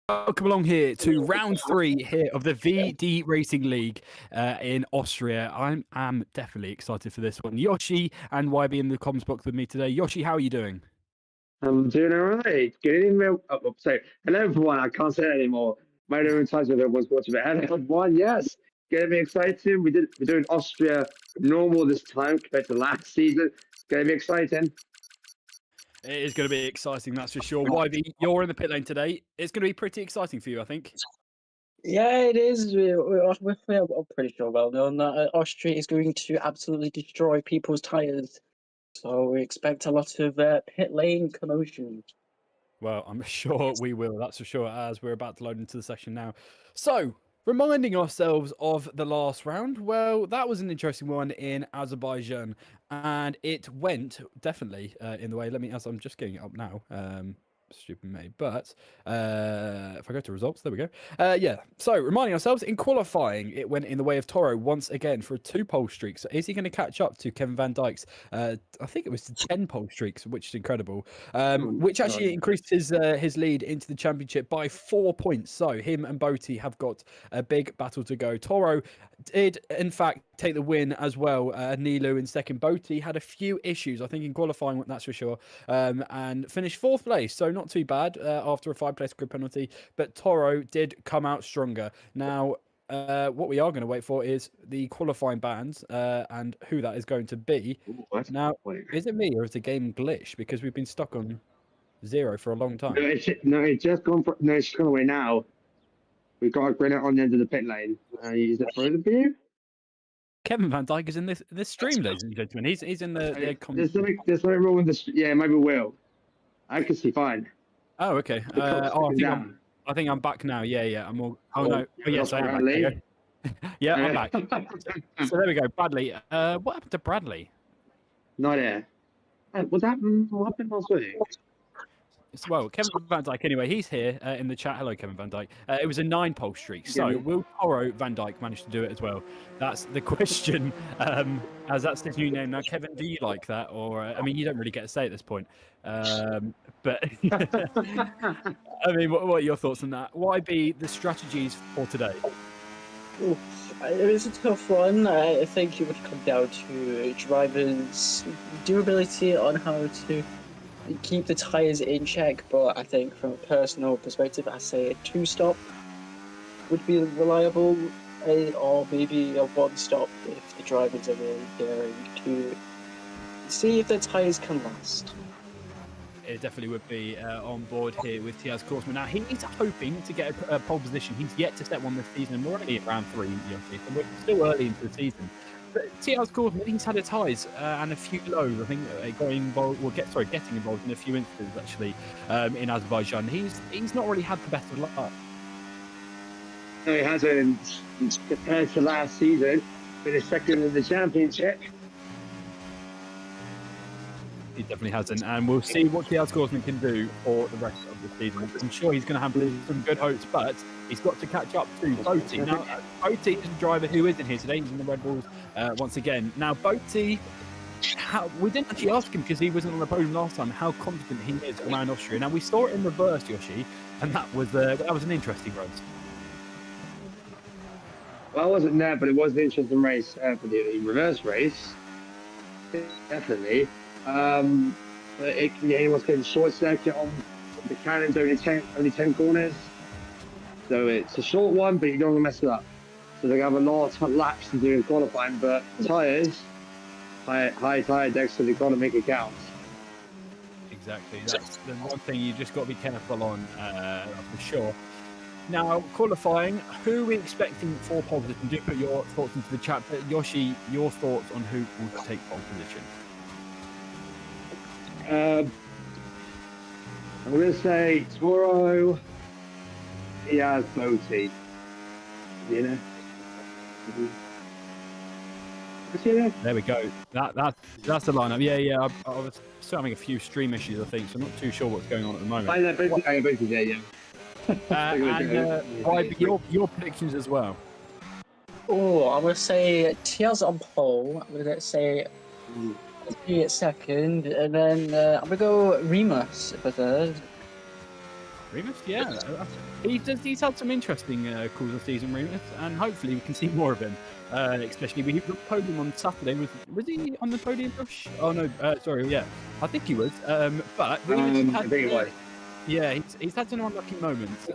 Welcome along here to round 3 here of the VD Racing League in Austria. I am definitely excited for this one. Yoshi and YB in the comms box with me today. Yoshi, how are you doing? I'm doing all right. Good evening. Sorry. Hello, everyone. I can't say that anymore. My own times with everyone's watching it. Hello, everyone. Yes. Getting me exciting. We're doing Austria normal this time compared to last season. It's going to be exciting. It is going to be exciting, that's for sure. YB, you're in the pit lane today. It's going to be pretty exciting for you, I think. Yeah, it is. We're pretty sure well known that Austria is going to absolutely destroy people's tyres. So we expect a lot of pit lane commotion. Well, I'm sure we will, that's for sure, as we're about to load into the session now. So, reminding ourselves of the last round, well, that was an interesting one in Azerbaijan, and it went definitely in the way. As I'm just getting it up now. Stupid me, but if I go to results, there we go. Yeah, so reminding ourselves, in qualifying, it went in the way of Toro once again for a 2-pole streak. So is he going to catch up to Kevin Van Dijk's, I think it was 10-pole streaks, which is incredible, which actually increased his lead into the championship by 4 points. So him and Botti have got a big battle to go. Toro did, in fact, take the win as well. Nilu in second. Botti had a few issues, I think, in qualifying, that's for sure, and finished 4th place. So not too bad after a 5-place grid penalty. But Toro did come out stronger. Now, what we are going to wait for is the qualifying bans and who that is going to be. Now, is it me or is the game glitched? Because we've been stuck on 0 for a long time. It's just gone away now. We've got to bring it on the end of the pit lane. Is it further for you? Kevin Van Dijk is in this stream, ladies and gentlemen. He's in the comments. There's something wrong with this. Yeah, maybe Will. I can see fine. Oh, okay. I think I'm back now. Yeah. I'm all. Oh no. Oh, yes, I am back. Yeah, I'm back. So there we go. Bradley. What happened to Bradley? Not here. What happened last week? Well, Kevin Van Dijk, anyway, he's here in the chat. Hello, Kevin Van Dijk. It was a 9-pole streak. So will Toro Van Dijk manage to do it as well? That's the question, as that's his new name now. Kevin, do you like that? Or, I mean, you don't really get to say at this point. But, I mean, what are your thoughts on that? What would be the strategies for today? It was a tough one. I think it would come down to drivers' durability on how to keep the tyres in check, but I think from a personal perspective, I say a 2-stop would be reliable, or maybe a 1-stop if the drivers are really daring to see if their tyres can last. It definitely would be on board here with Tiaz Korsman. Now, he's hoping to get a pole position. He's yet to set one this season, and we're already at round 3, Yoshi, and we're still early into the season. But Tiaz Korsman, he's had a ties and a few lows. I think getting involved in a few instances, actually, in Azerbaijan. He's not really had the best of luck. No, he hasn't. Compared to last season, finished second in the championship. He definitely hasn't, and we'll see what Tiaz Korsman can do for the rest of the season. I'm sure he's going to have some good hopes, but he's got to catch up to Botti. Now, Botti is the driver who isn't here today. He's in the Red Bulls once again. Now, Botti, we didn't actually ask him because he wasn't on the podium last time, how confident he is around Austria. Now, we saw it in reverse, Yoshi, and that was an interesting race. Well, I wasn't there, but it was an interesting race for the reverse race. Definitely. It was getting short circuit on the cannons, only 10 corners. So it's a short one, but you don't want to mess it up. So they have a lot of laps to do in qualifying, but tyres, high tyre decks, so they've got to make it count. Exactly. That's the one thing you just got to be careful on, for sure. Now, qualifying, who are we expecting for pole position? Do put your thoughts into the chat. But Yoshi, your thoughts on who will take pole position? I'm going to say Toro, Diaz, Botti. You know? There we go. That's the lineup. Yeah. I was still having a few stream issues, I think, so I'm not too sure what's going on at the moment. I know, both yeah. And your predictions as well. Oh, I'm going to say Tiaz on pole. I'm going to say at second, and then I'm going to go Remus for third. Remus, yeah. He's had some interesting calls of season, Remus, and hopefully we can see more of him. Especially we hit the podium on Saturday. Was he on the podium, Josh? Oh no, sorry, yeah, I think he was. But Remus I had, think it was. yeah, he's had some unlucky moments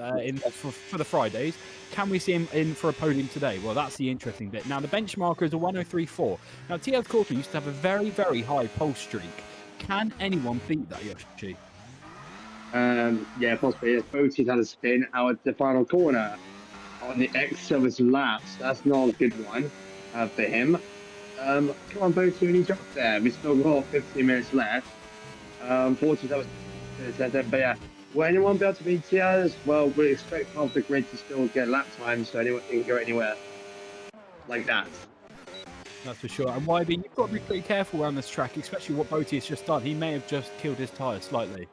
for the Fridays. Can we see him in for a podium today? Well, that's the interesting bit. Now, the benchmarker is a 103.4. Now, T.S. Corcoran used to have a very, very high pole streak. Can anyone beat that, Yoshi? Yeah, possibly. Yes, Boaty's had a spin out at the final corner on the ex-service laps. That's not a good one for him. Come on, Boaty, when you drop there, we still got 15 minutes left. Unfortunately, that was but yeah. Will anyone be able to beat Tiaz? Well, we expect half the grid to still get lap time, so anyone can go anywhere like that. That's for sure. And YB, you've got to be pretty careful around this track, especially what Boaty has just done. He may have just killed his tyre slightly.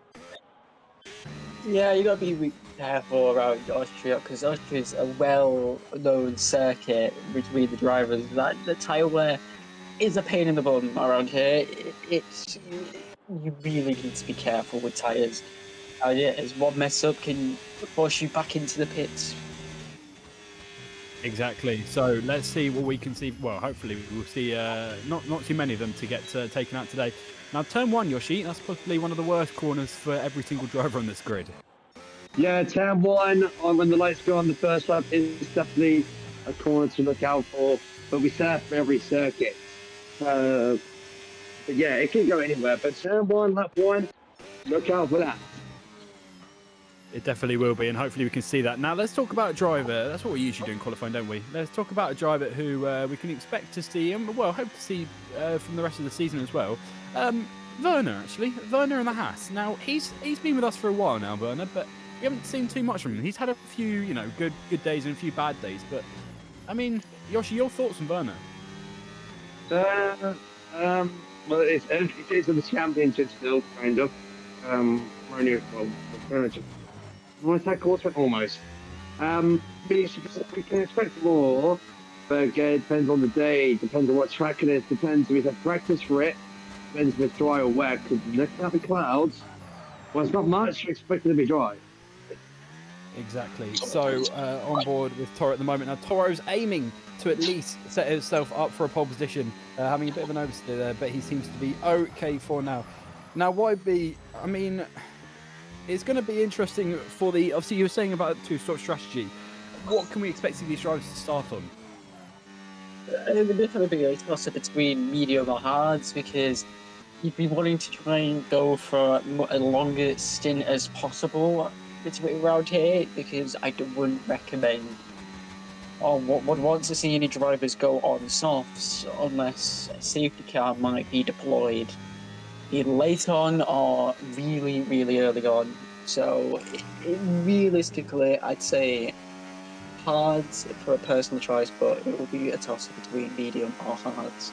Yeah, you gotta be careful around Austria because Austria is a well-known circuit between the drivers. That the tyre wear is a pain in the bum around here. It's you really need to be careful with tyres. Yeah, as one mess up can force you back into the pits. Exactly. So let's see what we can see. Well, hopefully we'll see not too many of them to get taken out today. Now, turn one, Yoshi, that's possibly one of the worst corners for every single driver on this grid. Yeah, turn one, when the lights go on the first lap, is definitely a corner to look out for. But we say that for every circuit. But yeah, it can go anywhere. But turn one, lap one, look out for that. It definitely will be, and hopefully we can see that. Now, let's talk about a driver. That's what we usually do in qualifying, don't we? Let's talk about a driver who we can expect to see, and well, hope to see from the rest of the season as well. Werner, actually. Werner in the Haas. Now, he's been with us for a while now, Werner, but we haven't seen too much from him. He's had a few, good days and a few bad days, but, I mean, Yoshi, your thoughts on Werner? Well, it's early days of the championship still, kind of. What's that quarter? Almost. We can expect more, but again, it depends on the day, depends on what track it is, depends if we have practice for it, depends if it's dry or wet, because looking at the clouds, well, it's not much, we expect it to be dry. Exactly. So, on board with Toro at the moment. Now, Toro's aiming to at least set himself up for a pole position, having a bit of an oversteer there, but he seems to be okay for now. Now, YB, I mean, it's going to be interesting for the... Obviously, you were saying about two-stop strategy. What can we expect these drivers to start on? It'll definitely be a toss-up between medium or hards because you'd be wanting to try and go for a longer stint as possible around here because I wouldn't recommend or would want to see any drivers go on softs unless a safety car might be deployed either late on or really, really early on. So realistically, I'd say hards for a personal choice, but it will be a toss between medium or hards.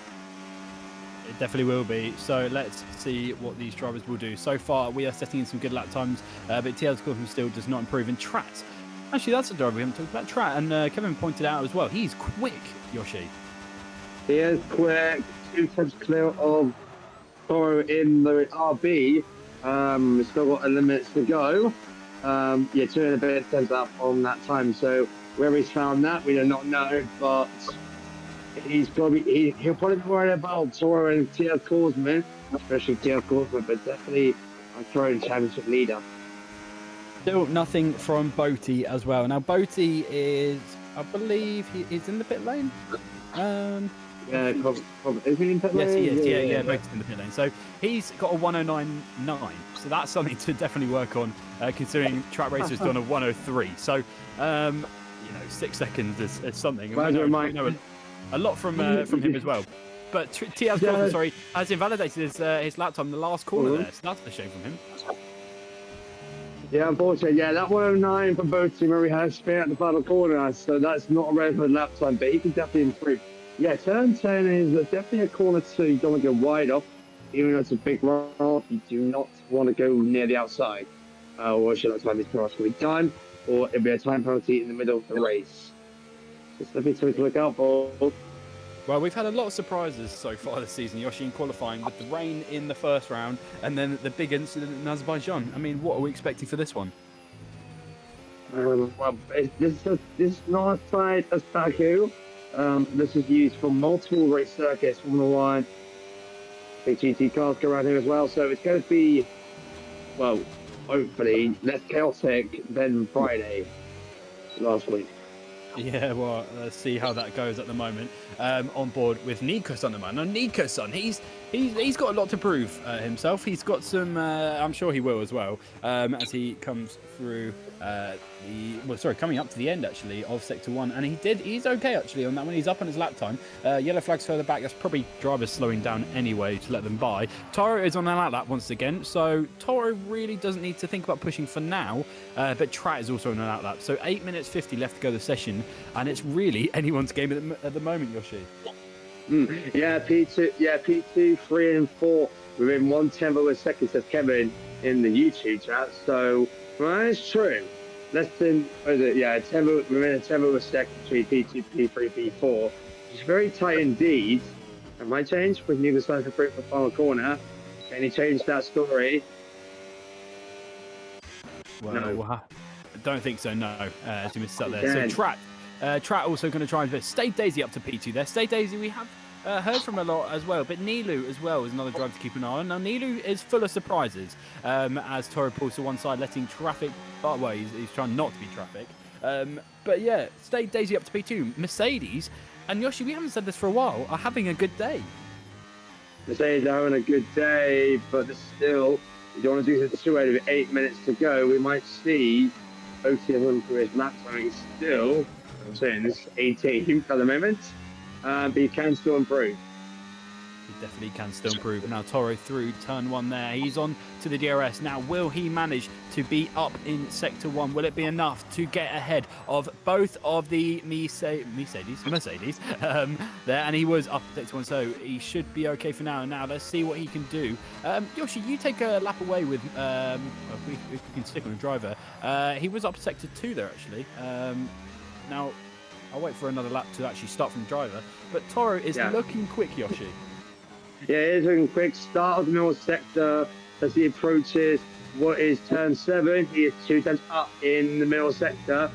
It definitely will be. So let's see what these drivers will do. So far, we are setting in some good lap times, but TL Scorpion still does not improve in Trat. Actually, that's a driver we haven't talked about, Trat, and Kevin pointed out as well. He's quick, Yoshi. He is quick, 2 times clear of Toro in the RB. We've still got a limit to go. Yeah, 2 and a bit turns up on that time. So where he's found that, we do not know, but he's probably he'll probably be worried about Toro and TL Korsman, especially TL Korsman, but definitely a Toro championship leader. Still nothing from Boaty as well. Now Boaty is, I believe, he is in the pit lane. Yeah, probably. Is he in pit lane? Yes, he is. Yeah, Boaty's in the pit lane. So he's got a 109.9. So that's something to definitely work on, considering Track Racer's done a 103. So, 6 seconds is something. And we know a lot from him as well. But T.S. Crawford, sorry, has invalidated his lap time in the last corner there. So that's a shame from him. Yeah, unfortunately, that 109 for Boaty where we had a spin at the final corner, so that's not a relevant lap time, but he can definitely improve. Yeah, turn 10 is definitely a corner 2. You don't want to go wide off, even though it's a big run-off. You do not want to go near the outside, or should that time this cross will be done, or it'll be a time penalty in the middle of the race. So it's definitely something to look out for. Well, we've had a lot of surprises so far this season, Yoshi, in qualifying, with the rain in the first round and then the big incident in Azerbaijan. I mean, what are we expecting for this one? Well, this is not a site as Baku. This is used for multiple race circuits, Formula One, big GT cars go around here as well. So it's going to be, well, hopefully less chaotic than Friday last week. Yeah, well, let's see how that goes at the moment. On board with Nico-san, the man. Now, Nico-san, he's got a lot to prove himself. He's got some, I'm sure he will as well, as he comes through coming up to the end actually of Sector 1, and he's okay actually on that one. He's up on his lap time. Yellow flag's further back. That's probably drivers slowing down anyway to let them by. Toro is on an lap once again, so Toro really doesn't need to think about pushing for now, but Trat is also on an lap. So 8 minutes 50 left to go the session, and it's really anyone's game at the moment, Yoshi. Yeah, P2, 3 and 4 within 1/10 of a second, says Kevin in the YouTube chat. So, well, that's true. Less than, what is it? Yeah, within a 10th of a second between P2, P3, P4. It's very tight indeed. That might change with Nico starting for the final corner. Can he change that story? Well, No. I don't think so, no. As you missed out there. Again. So Trat also going to try and stay Daisy up to P2 there. Stay Daisy, we have heard from a lot as well, but Nilu as well is another driver to keep an eye on. Now, Nilu is full of surprises as Toro pulls to one side, letting traffic, but well, he's trying not to be traffic. But yeah, stay Daisy up to P2. Mercedes, and Yoshi, we haven't said this for a while, are having a good day. Mercedes are having a good day, but still, if you want to do this 2 out of 8 minutes to go, we might see OTM for his lap time still. I'm saying this 18th at the moment, but he can still improve. He definitely can still improve. Now Toro through turn 1 there. He's on to the DRS. Now, will he manage to be up in Sector 1? Will it be enough to get ahead of both of the Mercedes there? And he was up Sector 1, so he should be okay for now. Now, let's see what he can do. Yoshi, you take a lap away with, if we can stick on a driver. He was up Sector 2 there, actually. Now, I'll wait for another lap to actually start from the driver. But Toro is looking quick, Yoshi. Yeah, it is looking quick. Start of the middle sector as he approaches what is turn 7. He is 2 turns up in the middle sector.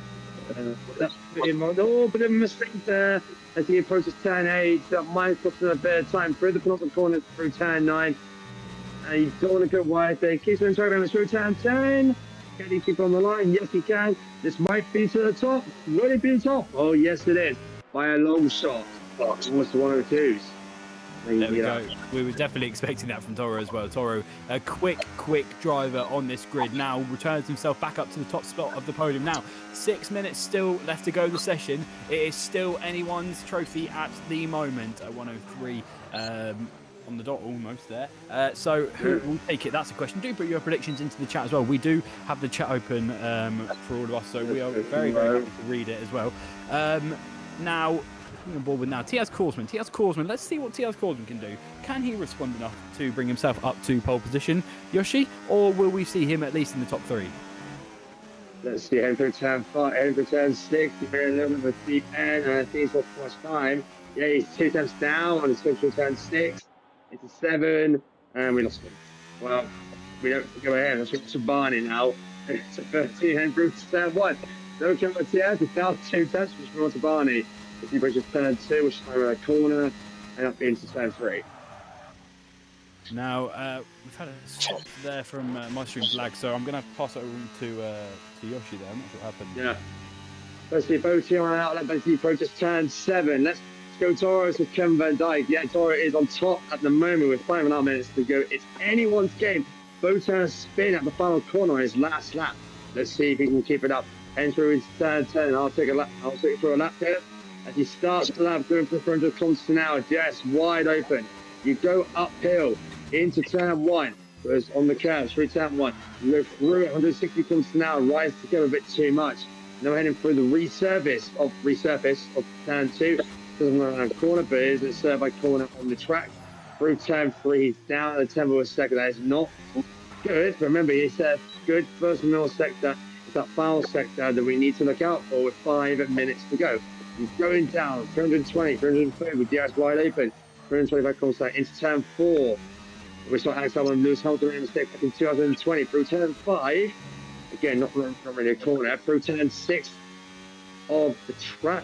That's pretty much a bit of a mistake there as he approaches turn 8. That might cost him a bit of time through the penultimate corner through turn 9. And you don't want to go wide there. Keeps on turning through turn 10. Can he keep on the line? Yes, he can. This might be to the top. Will it be the top? Oh, yes, it is. By a long shot. Almost the 102s. There we go. We were definitely expecting that from Toro as well. Toro, a quick driver on this grid now, returns himself back up to the top spot of the podium. Now, 6 minutes still left to go the session. It is still anyone's trophy at the moment. 103 on the dot almost there. So who will take it? That's a question. Do put your predictions into the chat as well. We do have the chat open for all of us, so we are very happy to read it as well. Now, on board with now Tiaz Korsman. Let's see what Tiaz Korsman can do. Can he respond enough to bring himself up to pole position, Yoshi, or will we see him at least in the top 3? Let's see, heading through turn 5, heading through turn 6. He's very little bit of a deep end, and I think he's lost too much time. Yeah, he's 2 turns down on his switch through turn 6 into 7, and we lost him. Well, we don't go ahead. Let's go to Barney now. It's a 13 heading through turn 1. No come with Tiaz. It's now 2 turns, which we want to Barney. If he bridges turn 2, which is over a corner, and up into turn 3. Now, we've had a stop there from my stream's lag, so I'm going to pass it over to Yoshi there. I'm not sure what happened. Yeah. Let's see, Boaty on an outlet, let's see, approaches turn 7. Let's go Toro with Kevin Van Dijk. Yeah, Toro is on top at the moment with 5.5 minutes to go. It's anyone's game. Boaty on a spin at the final corner on his last lap. Let's see if he can keep it up. Enter through his turn 10. I'll take it through a lap here. As he starts the lap, going for 400 kilometers an hour, just wide open. You go uphill into turn 1, whereas on the curves through turn 1, you go through 160 kilometers an hour, rise to go a bit too much. Now heading through the resurface of turn 2. Doesn't run around corner, but it is a serve by corner on the track. Through turn 3, he's down at the 10th of a second. That is not good. But remember, he said good first and middle sector. It's that final sector that we need to look out for with 5 minutes to go. He's going down, 320, 330 with the eyes wide open, 325 kilometers into turn 4. We saw Alex Albon lose Hamilton in mistake back in 2020 through turn 5. Again, not really a corner. Through turn 6 of the track.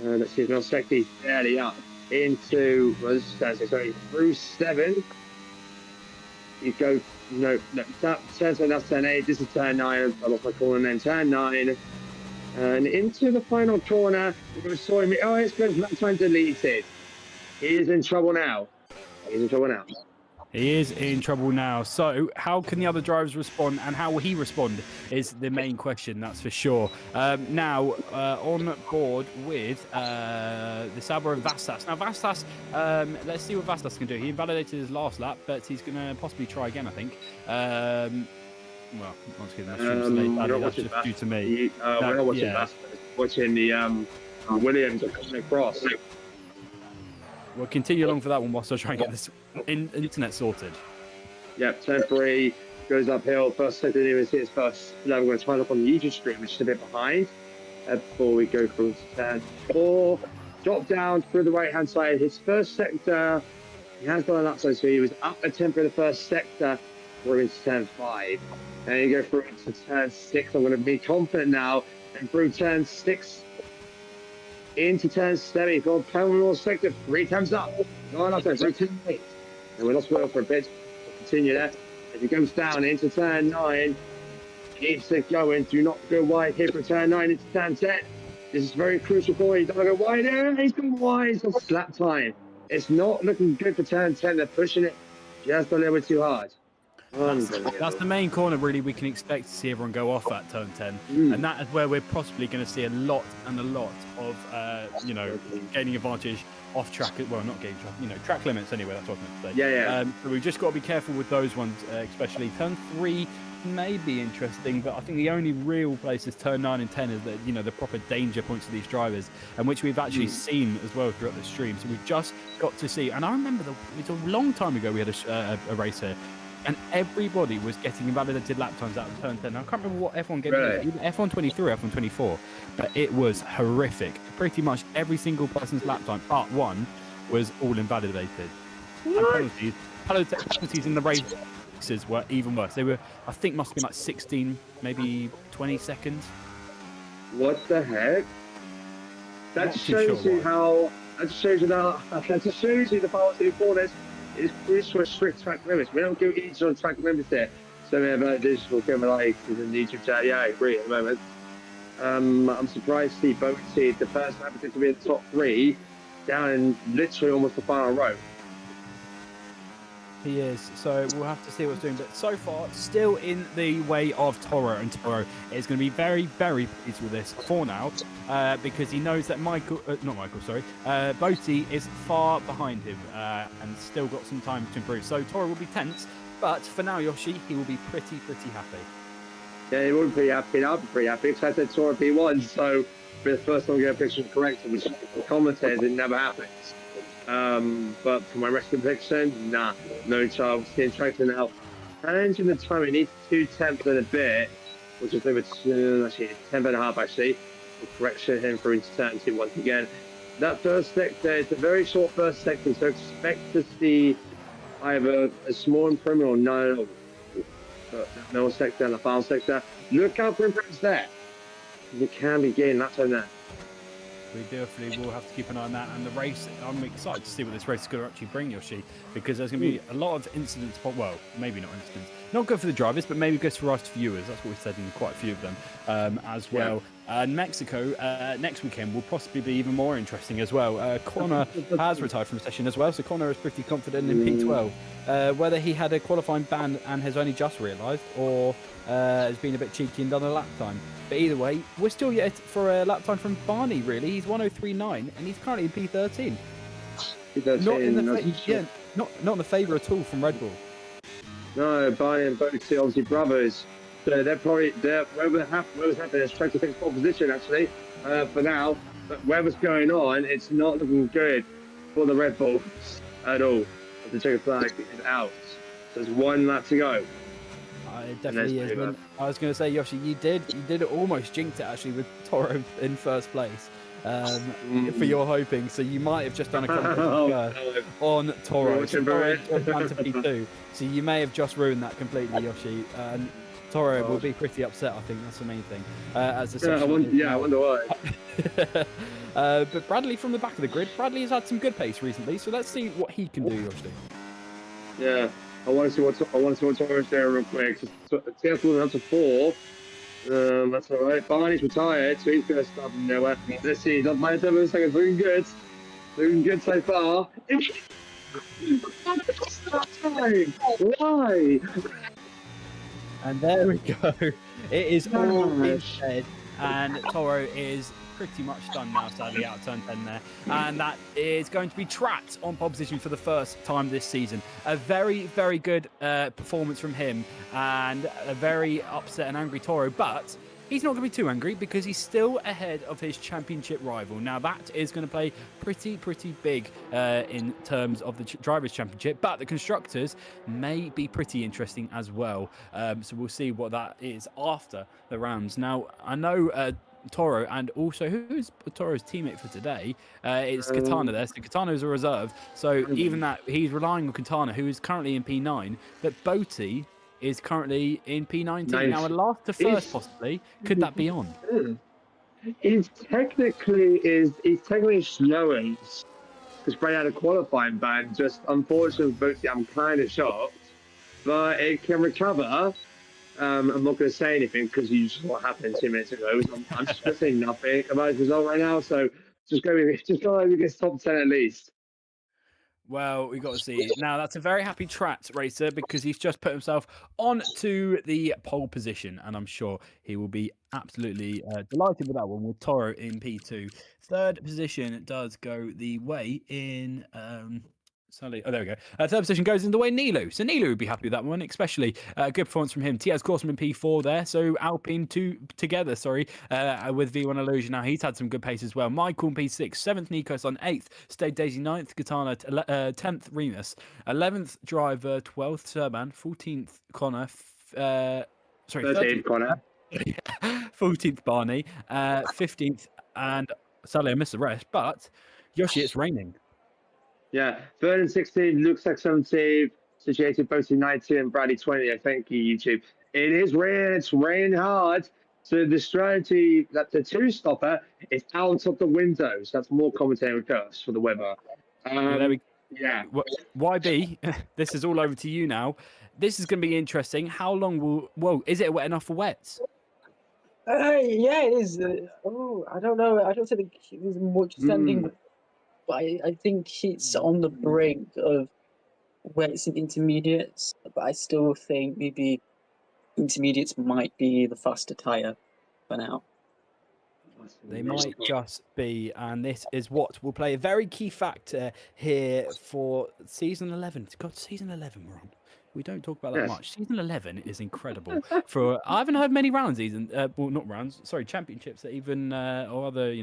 Let's see if Milsecki's barely up into, through 7. You go, no, turn 7, that's turn 8. This is turn 9. I lost my corner, and then turn 9. And into the final corner, we saw him. Oh, it's good. That time deleted. He is in trouble now. He's in trouble now. He is in trouble now. So how can the other drivers respond, and how will he respond is the main question, that's for sure. Now, on board with the Sauber and Vastas. Now, Vastas, let's see what Vastas can do. He invalidated his last lap, but he's going to possibly try again, I think. Well, once again, that's just due to me. We're not watching Vastas. Watching the Williams coming across. We'll continue along for that one whilst I try and get this internet sorted. Yep, turn 3 goes uphill. First second, even see his first. Now we're going to try up on the YouTube stream, which is a bit behind. Before we go through to turn 4, drop down through the right hand side. His first sector, he has got an upside, so he was up a 10 for the first sector. We're into turn 5. And you go through into turn 6. I'm going to be confident now. And through turn 6. Into turn 7, he's got a more sector 3 times up. Going up there, through turn 8. And we're not spoiled for a bit. We'll continue there. As he goes down into turn 9, keeps it going. Do not go wide here for turn 9 into turn 10. This is very crucial for you. Don't go wide there. He's gone wide. He's got slap time. It's not looking good for turn 10. They're pushing it just a little bit too hard. That's the main corner, really. We can expect to see everyone go off at turn 10, and that is where we're possibly going to see a lot of gaining advantage off track. Well, not gaining track, track limits anyway. That's what I meant to say. Yeah. So we've just got to be careful with those ones, especially turn 3 may be interesting, but I think the only real places turn 9 and 10 is the proper danger points of these drivers, and which we've actually seen as well throughout the stream. So we've just got to see, and I remember it was a long time ago we had a race here. And everybody was getting invalidated lap times out of turn 10. I can't remember what F1 game it was, F1 23 or F1 24, but it was horrific. Pretty much every single person's lap time, part 1, was all invalidated. And penalties in the races were even worse. They were, I think, must have been like 16, maybe 20 seconds. What the heck? That shows you how. That shows you the policy for this. It's crucial for strict track limits. We don't go each on track limits here. So we have additional camera likes in the YouTube chat. Yeah, I agree at the moment. I'm surprised to see both seeds. The first happens to be in the top 3, down in literally almost the final row. He is, so we'll have to see what's doing. But so far, still in the way of Toro, and Toro is going to be very, very pleased with this for now, because he knows that Botti is far behind him and still got some time to improve. So Toro will be tense, but for now, Yoshi, he will be pretty happy. Yeah, he will be pretty happy, and I'll be pretty happy because I said Toro P1, so for the first time we get a picture correct, which the commentators, it never happens. But for my rest prediction, no chance. Getting tractor now. Challenging the time, it needs 2 tenths and a bit, which is over 10.5 actually. For correction him for into turn 2 once again. That first sector, it's a very short first sector, so expect to see either a small improvement or no. But the middle sector and the final sector. Look out for improvements there. You can be gaining that time there. We definitely will have to keep an eye on that. And the race, I'm excited to see what this race is going to actually bring, Yoshi, because there's going to be a lot of incidents. Well, maybe not incidents. Not good for the drivers, but maybe good for us viewers. That's what we said in quite a few of them as well. And Mexico next weekend will possibly be even more interesting as well. Connor has retired from the session as well, so Connor is pretty confident in P12. Whether he had a qualifying ban and has only just realised, or has been a bit cheeky and done a lap time. But either way, we're still yet for a lap time from Barney, really. He's 1:03.9 and he's currently in P13. Not in the favour at all from Red Bull. No, Barney and Botti obviously brothers. So they're whatever's happening is trying to take pole position actually for now. But whatever's going on, it's not looking good for the Red Bulls at all. The checker flag is out. So there's 1 lap to go. It definitely is. I was going to say, Yoshi, you did almost jinx it actually with Toro in first place for your hoping. So you might have just done a contest on Toro. Toro down to P2. So you may have just ruined that completely, Yoshi. Toro will be pretty upset. I think that's the main thing. As the I wonder why. But Bradley from the back of the grid. Bradley has had some good pace recently, so let's see what he can do, Yoshi. Yeah, I want to see what Toro's doing real quick. Tearful up to 4. That's all right. Barney's retired, so he's going to stop him nowhere. Let's see. Not my 7 seconds. Looking good. Looking good so far. Why? And there we go. It is all been said, and Toro is pretty much done now, sadly, out of turn 10 there. And that is going to be trapped on pole position for the first time this season. A very, very good performance from him, and a very upset and angry Toro, but he's not going to be too angry because he's still ahead of his championship rival. Now, that is going to play pretty big in terms of the Drivers' Championship, but the Constructors may be pretty interesting as well. So we'll see what that is after the rounds. Now, I know Toro, and also who's Toro's teammate for today? It's Katana there. So Katana is a reserve. So even that, he's relying on Katana, who is currently in P9, but Boaty is currently in P19. Nice. Now, a last to first, possibly. Could that be on? He's technically slowing because Bray had a qualifying ban. Just unfortunately, I'm kind of shocked, but it can recover. I'm not going to say anything because you just what happened 2 minutes ago. I'm just going to say nothing about his result right now. So just go against top 10 at least. Well, we got to see. Now, that's a very happy Trapped racer because he's just put himself onto the pole position, and I'm sure he will be absolutely delighted with that one with Toro in P2. Third position does go the way in... Sally. Oh, there we go. Third position goes in the way Nilu. So Nilu would be happy with that one, especially good performance from him. Tiaz Korsman in P4 there. So Alpine together, with V1 Illusion. Now he's had some good pace as well. Michael in P6, 7th Nikos on 8th. Stayed Daisy 9th. Katana 10th Remus. 11th Driver, 12th Serban. 14th Connor. 13th Connor. 14th Barney. 15th. And sadly I missed the rest. But Yoshi, it's raining. Yeah, 3rd and 16th, Luke 17th, situated both in 19 and Bradley 20th. Thank you, YouTube. It is raining, it's raining hard. So the strategy that the 2-stopper is out of the windows. That's more commentary curse for the weather. Yeah. YB, this is all over to you now. This is going to be interesting. How long is it wet enough for wets? Yeah, it is. I don't know. I don't think there's much standing. But I think it's on the brink of wets and intermediates. But I still think maybe intermediates might be the faster tyre for now. They might just be, and this is what will play a very key factor here for season 11. God, season 11 we're on. We don't talk about that much. Season 11 is incredible. I haven't heard many rounds even. Well, not rounds. Sorry, championships that even or other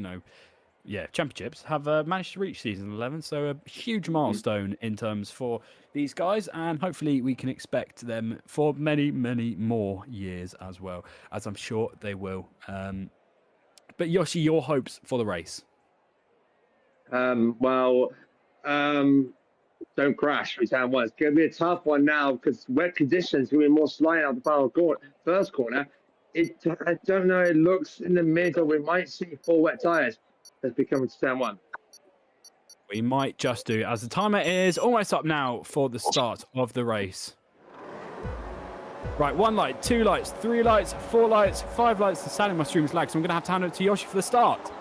championships have managed to reach season 11. So a huge milestone in terms for these guys, and hopefully we can expect them for many more years as well, as I'm sure they will. But Yoshi, your hopes for the race? Don't crash. It's going to be a tough one now because wet conditions going to be more sliding out the first corner. I don't know. It looks in the middle. We might see 4 wet tyres. Let's be coming to turn 1. We might just do, as the timer is almost up now for the start of the race. Right, 1 light, 2 lights, 3 lights, 4 lights, 5 lights. Sadly, my stream's lagged, so I'm going to have to hand it to Yoshi for the start.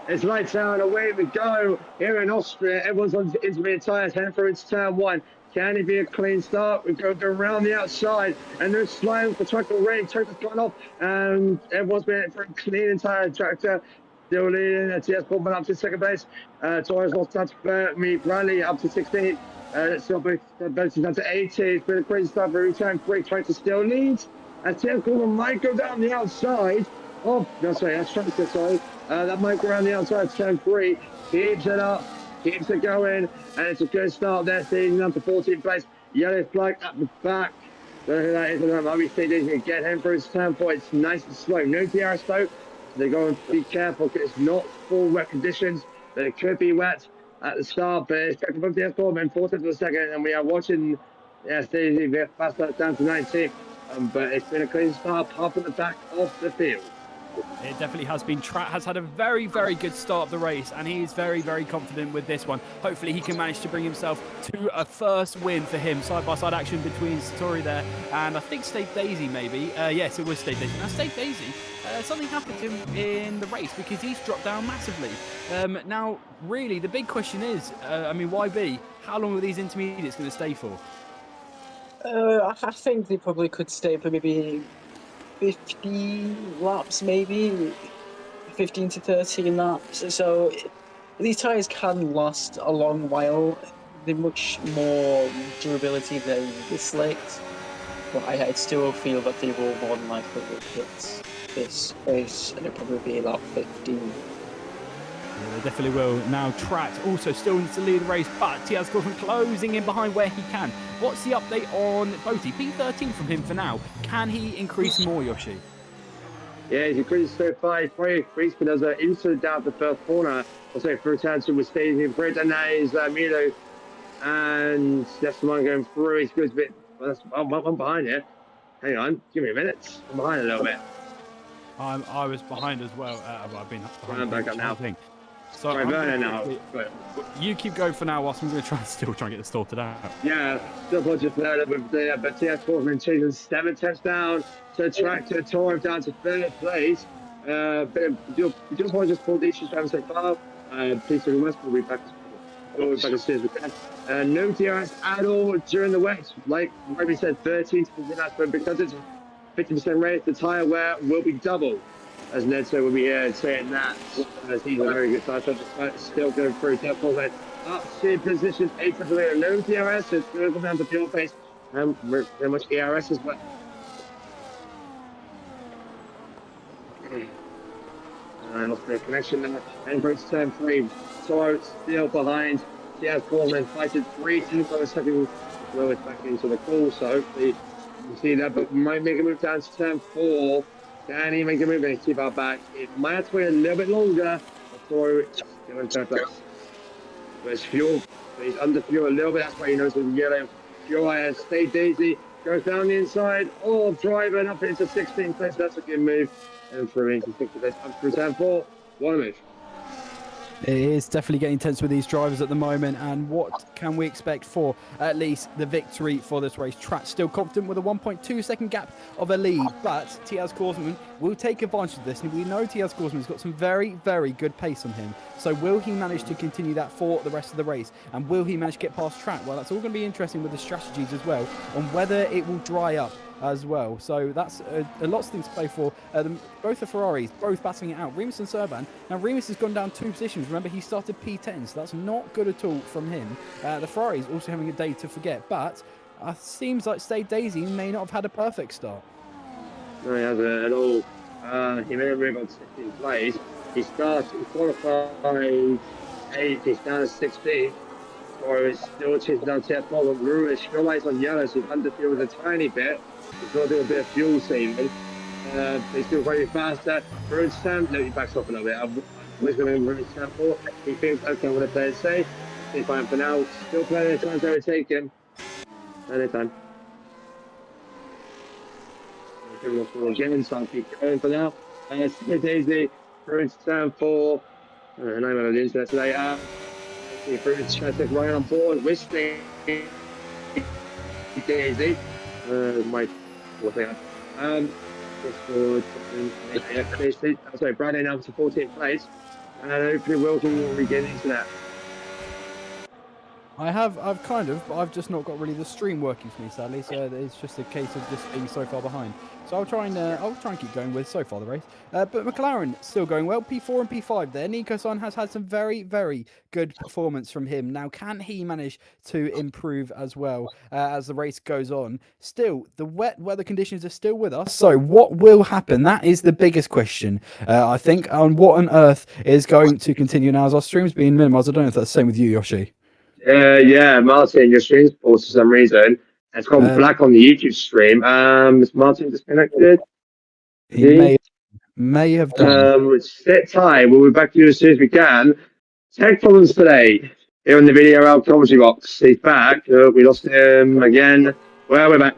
It's lights out, away we go. Here in Austria, everyone's on intermediate tyres, heading for into turn 1. Can it be a clean start? We've got to go around the outside, and they're sliding for Tractor Rain. Tractor's gone off, and everyone's been for a clean entire Tractor. Still leading, TS Pullman up to 2nd place. Torres lost touch for me, Bradley up to 16th. Still both down to 18th. It's been a crazy start for return 3. Tractor still leads. And TS Pullman might go down the outside. Oh, no, sorry, that's Tractor, sorry. That might go around the outside to turn 3. Keeps it up, keeps it going, and it's a good start there, seeing down to 14th place. Yellow flag at the back. Don't know who that is, I don't know. Maybe they didn't get him for his turn 4. It's nice and slow. No DRS though. They're going to be careful because it's not full wet conditions, but it could be wet at the start. But it's checking from the S4 and 14th for the second, and we are watching Stacey get faster down to 19th. but it's been a clean start apart from the back of the field. It definitely has been. Trat has had a very, very good start of the race, and he is very, very confident with this one. Hopefully, he can manage to bring himself to a first win for him. Side-by-side action between Satori there and I think State Daisy, maybe. Yes, it was State Daisy. Now, State Daisy, something happened to him in the race because he's dropped down massively. Now, really, the big question is, YB, how long are these intermediates going to stay for? I think they probably could stay for maybe 50 laps, maybe 15 to 13 laps. So these tyres can last a long while. They're much more durability than the slicks, but I still feel that they will more than likely hit this race, and it'll probably be about 15. Yeah, they definitely will. Now, Trat also still needs to lead the race, but Tiaz Gorman closing in behind where he can. What's the update on Boaty? P13 from him for now. Can he increase more, Yoshi? Yeah, he's increased so far. He's probably increased, but there's an instant down the first corner. Also, first answer was staging for it, and that is Milo. And that's the one going through. He's good a bit. Well, that's one behind here. Hang on, give me a minute. I'm behind a little bit. I was behind as well. I've been behind. I'm back up now. Thing. So Right, Vernon now. You keep going for now, whilst I'm going to try and get this sorted out. Yeah, still apologies for that, but TS Portman chasing 7 tenths down to Tractor, tore him down to 3rd place. You just want to just pull the issues down so far. Please do the rest. We'll be back as soon as we can. No DRS at all during the wet. Like we said, 13 to 15 laps, but because it's 50% rate, the tyre wear will be double. As Ned said, we'll be here saying that, as he's a very good start, still going through. Therefore, up to position 8 for the leader. No DRS, it's going to go down to fuel pace, and very much ERS as well. And lost the connection now. And breaks turn 3. Toro still behind. Diaz Coleman fighted 3 tenths on a second. Lewis back into the call, so hopefully you can see that, but might make a move down to turn 4. Can he make a move and keep our back? It might have to wait a little bit longer. So still in third place. There's fuel. He's under fuel a little bit. That's why he knows the yellow. Fuel has State Daisy. Goes down the inside. Oh, driving up into 16th place. That's a good move. And through into 60th place. Up through turn 4. What a move. It is definitely getting tense with these drivers at the moment, and what can we expect for at least the victory for this race? Trat still confident with a 1.2 second gap of a lead, but Tiaz Korsman will take advantage of this, and we know Tiaz Korsman's got some very, very good pace on him. So will he manage to continue that for the rest of the race, and will he manage to get past Trat? Well, that's all going to be interesting with the strategies as well, on whether it will dry up as well. So that's a lot of things to play for. Both the Ferraris, both battling it out. Remus and Serban. Now, Remus has gone down 2 positions. Remember, he started P10, so that's not good at all from him. The Ferraris also having a day to forget, but seems like State Daisy may not have had a perfect start. No, he hasn't at all. He made a move on 16th place. He qualified 8th. He's down to 16th. Or he's still chasing down TF Ball. Lewis still lights on yellow, so he's under fuel with a tiny bit. He's got to do a bit of fuel saving. He's still very faster. Road Sam, no, he backs off a little bit. I'm going to Road Sam 4. He thinks, okay, I'm going to play it safe. He's fine for now. Still playing the time to overtake him. Anytime. Again, so I'll keep going for now. State Daisy, Road Sam 4. And I'm on the internet today. The improvements trying to take right on board with State Daisy. My fourth thing. Sorry, Bradley now to 14th place, and hopefully Wilson will regain into that. I've just not got really the stream working for me, sadly. So it's just a case of just being so far behind. So I'll try and keep going with so far the race. But McLaren still going well. P4 and P5 there. Nico-san has had some very, very good performance from him. Now, can he manage to improve as well as the race goes on? Still, the wet weather conditions are still with us. So what will happen? That is the biggest question, I think, on what on earth is going to continue now as our stream's being minimized. I don't know if that's the same with you, Yoshi. Yeah, Martin, your stream's paused for some reason. It's gone black on the YouTube stream. Is Martin disconnected? He may have done. Sit tight. We'll be back to you as soon as we can. Tech problems today here in the VDRL commentary box. He's back. We lost him again. Well, we're back.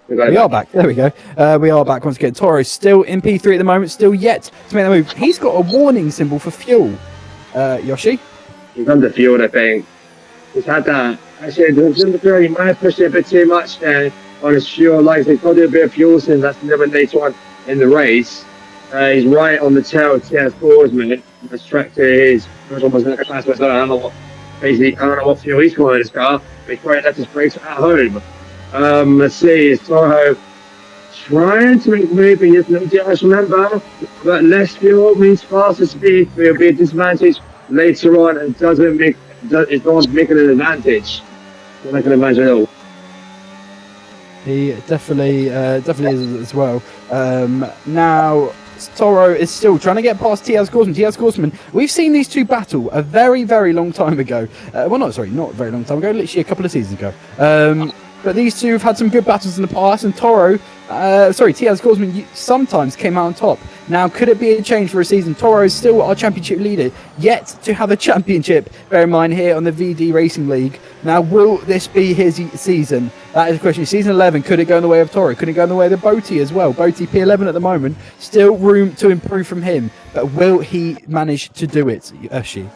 We are back. There we go. We are back once again. Toro still in P3 at the moment, still yet to make that move. He's got a warning symbol for fuel. Yoshi? He's under fueled, I think. He's had that. Actually, he might have pushed it a bit too much there on his fuel. Like, he's got to do a bit of fuel since that's a little bit later on in the race. He's right on the tail of TS Borsman. This tractor is almost in the class, but I don't know what. Basically, I don't know what fuel he's got in his car, but he's probably left his brakes at home. Let's see, is Toro trying to make move in his no DRS, remember, but less fuel means faster speed, but it'll be a disadvantage later on and it's not making an advantage. Not making an advantage at all. He definitely is as well. Now, Toro is still trying to get past T.S. Korsman. T.S. Korsman, we've seen these two battle a very, very long time ago. Not a very long time ago, literally a couple of seasons ago. But these two have had some good battles in the past, and T.S. Korsman sometimes came out on top. Now, could it be a change for a season? Toro is still our championship leader, yet to have a championship, bear in mind, here on the VD Racing League. Now, will this be his season? That is the question. Season 11, could it go in the way of Toro? Could it go in the way of the Boaty as well? Boaty P11 at the moment, still room to improve from him, but will he manage to do it, Yoshi?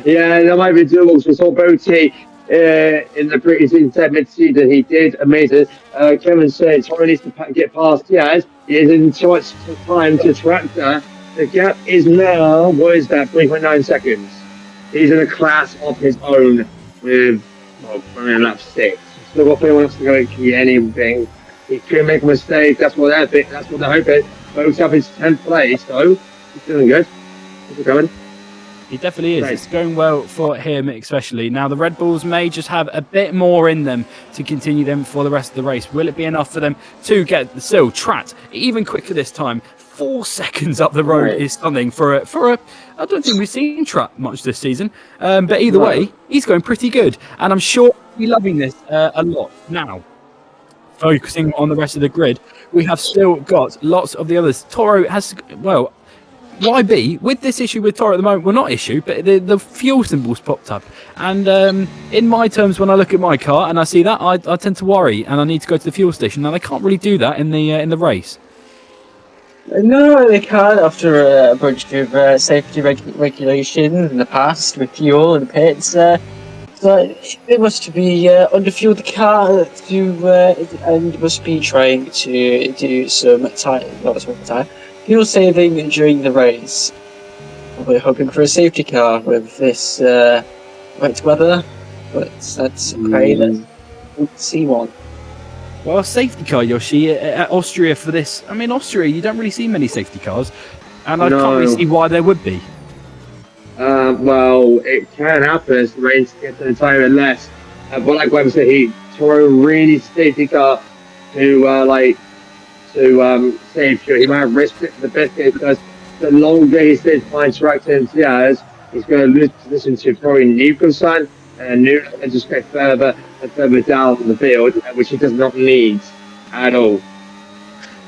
Yeah, that might be doable. We saw Boaty in the pre-season mid-season. He did amazing. Kevin said Toro needs to get past Diaz. He is in too much time to tractor. The gap is now, what is that, 3.9 seconds. He's in a class of his own with, only lap 6. Still got 3 laps to go and get anything. He could make a mistake. That's what they're hoping. Both up his 10th place, though. He's doing good. He's going. He definitely is. Right. It's going well for him, especially. Now, the Red Bulls may just have a bit more in them to continue them for the rest of the race. Will it be enough for them to get the still Trat even quicker this time? 4 seconds up the road is something for a. I don't think we've seen Trat much this season. But either way, he's going pretty good. And I'm sure he'll be loving this a lot. Now, focusing on the rest of the grid, we have still got lots of the others. Toro has, well, YB, with this issue with Toro at the moment, well, not issue, but the fuel symbols popped up. And in my terms, when I look at my car and I see that, I tend to worry and I need to go to the fuel station. Now, they can't really do that in the race. No, they can't after a bunch of safety regulation in the past with fuel and pits. So they must be underfueled the car and must be trying to do some fuel saving during the race. We're hoping for a safety car with this wet weather, but that's great. We'll see one. Well, a safety car, Yoshi, at Austria for this. I mean, Austria, you don't really see many safety cars, and I can't really see why there would be. Well, it can happen as the rain gets to the time and less. But like Webber said, Toro really safety car to save fuel. He might have risked it for the best case because the longer he stays behind tractor and Diaz, he's going to lose position to probably Nuko-san, and Nuko just go further and further down the field, which he does not need at all.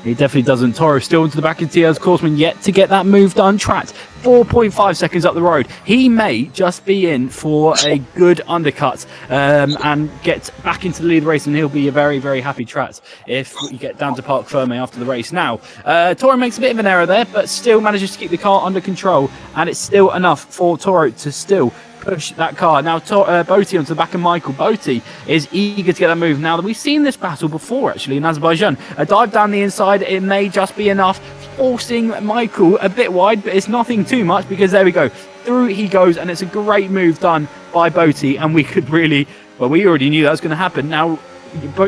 He definitely doesn't. Toro still into the back of T.S. Korsman, yet to get that move done. Trapped 4.5 seconds up the road. He may just be in for a good undercut and get back into the lead of the race, and he'll be a very, very happy Trat if we get down to Parc Ferme after the race. Now, Toro makes a bit of an error there, but still manages to keep the car under control, and it's still enough for Toro to still push that car. Now, Boaty onto the back of Michael. Boaty is eager to get that move. Now, we've seen this battle before, actually, in Azerbaijan. A dive down the inside, it may just be enough, forcing Michael a bit wide, but it's nothing too much because there we go. Through he goes, and it's a great move done by Boaty, and we could really, well, we already knew that was going to happen. Now,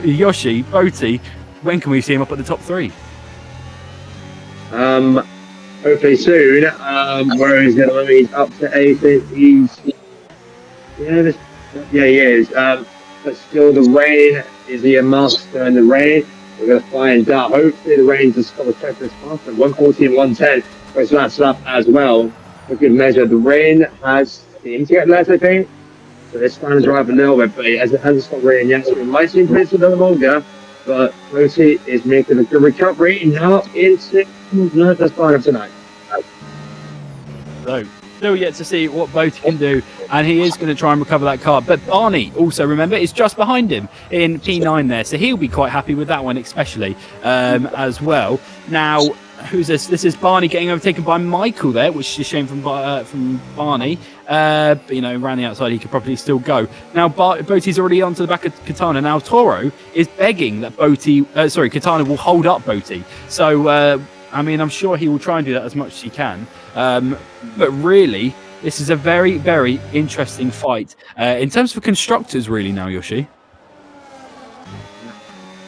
Yoshi, Boaty, when can we see him up at the top 3? Hopefully soon. Where is it? I mean, he's up to 8. He is. But still, the rain, is he a master in the rain? We're going to find out. Hopefully, the rain just stop the track this faster. 140 and 110. So that's up as well. For good measure. The rain has seemed to get less, I think. So this time drive a little bit, but as it hasn't stopped raining yet, so it might seem to be a little longer. But Boaty is making a good recovery now into. No, that's fine tonight. So, Still yet to see what Boaty can do, and he is going to try and recover that car. But Barney, also remember, is just behind him in P9 there, so he'll be quite happy with that one, especially as well. Now, who's this? This is Barney getting overtaken by Michael there, which is a shame from Barney. But, you know, around the outside, he could probably still go. Now, Boaty's already onto the back of Katana. Now, Toro is begging that Katana will hold up Boaty. So, I mean, I'm sure he will try and do that as much as he can. But really, this is a very, very interesting fight. In terms of constructors, really, now, Yoshi.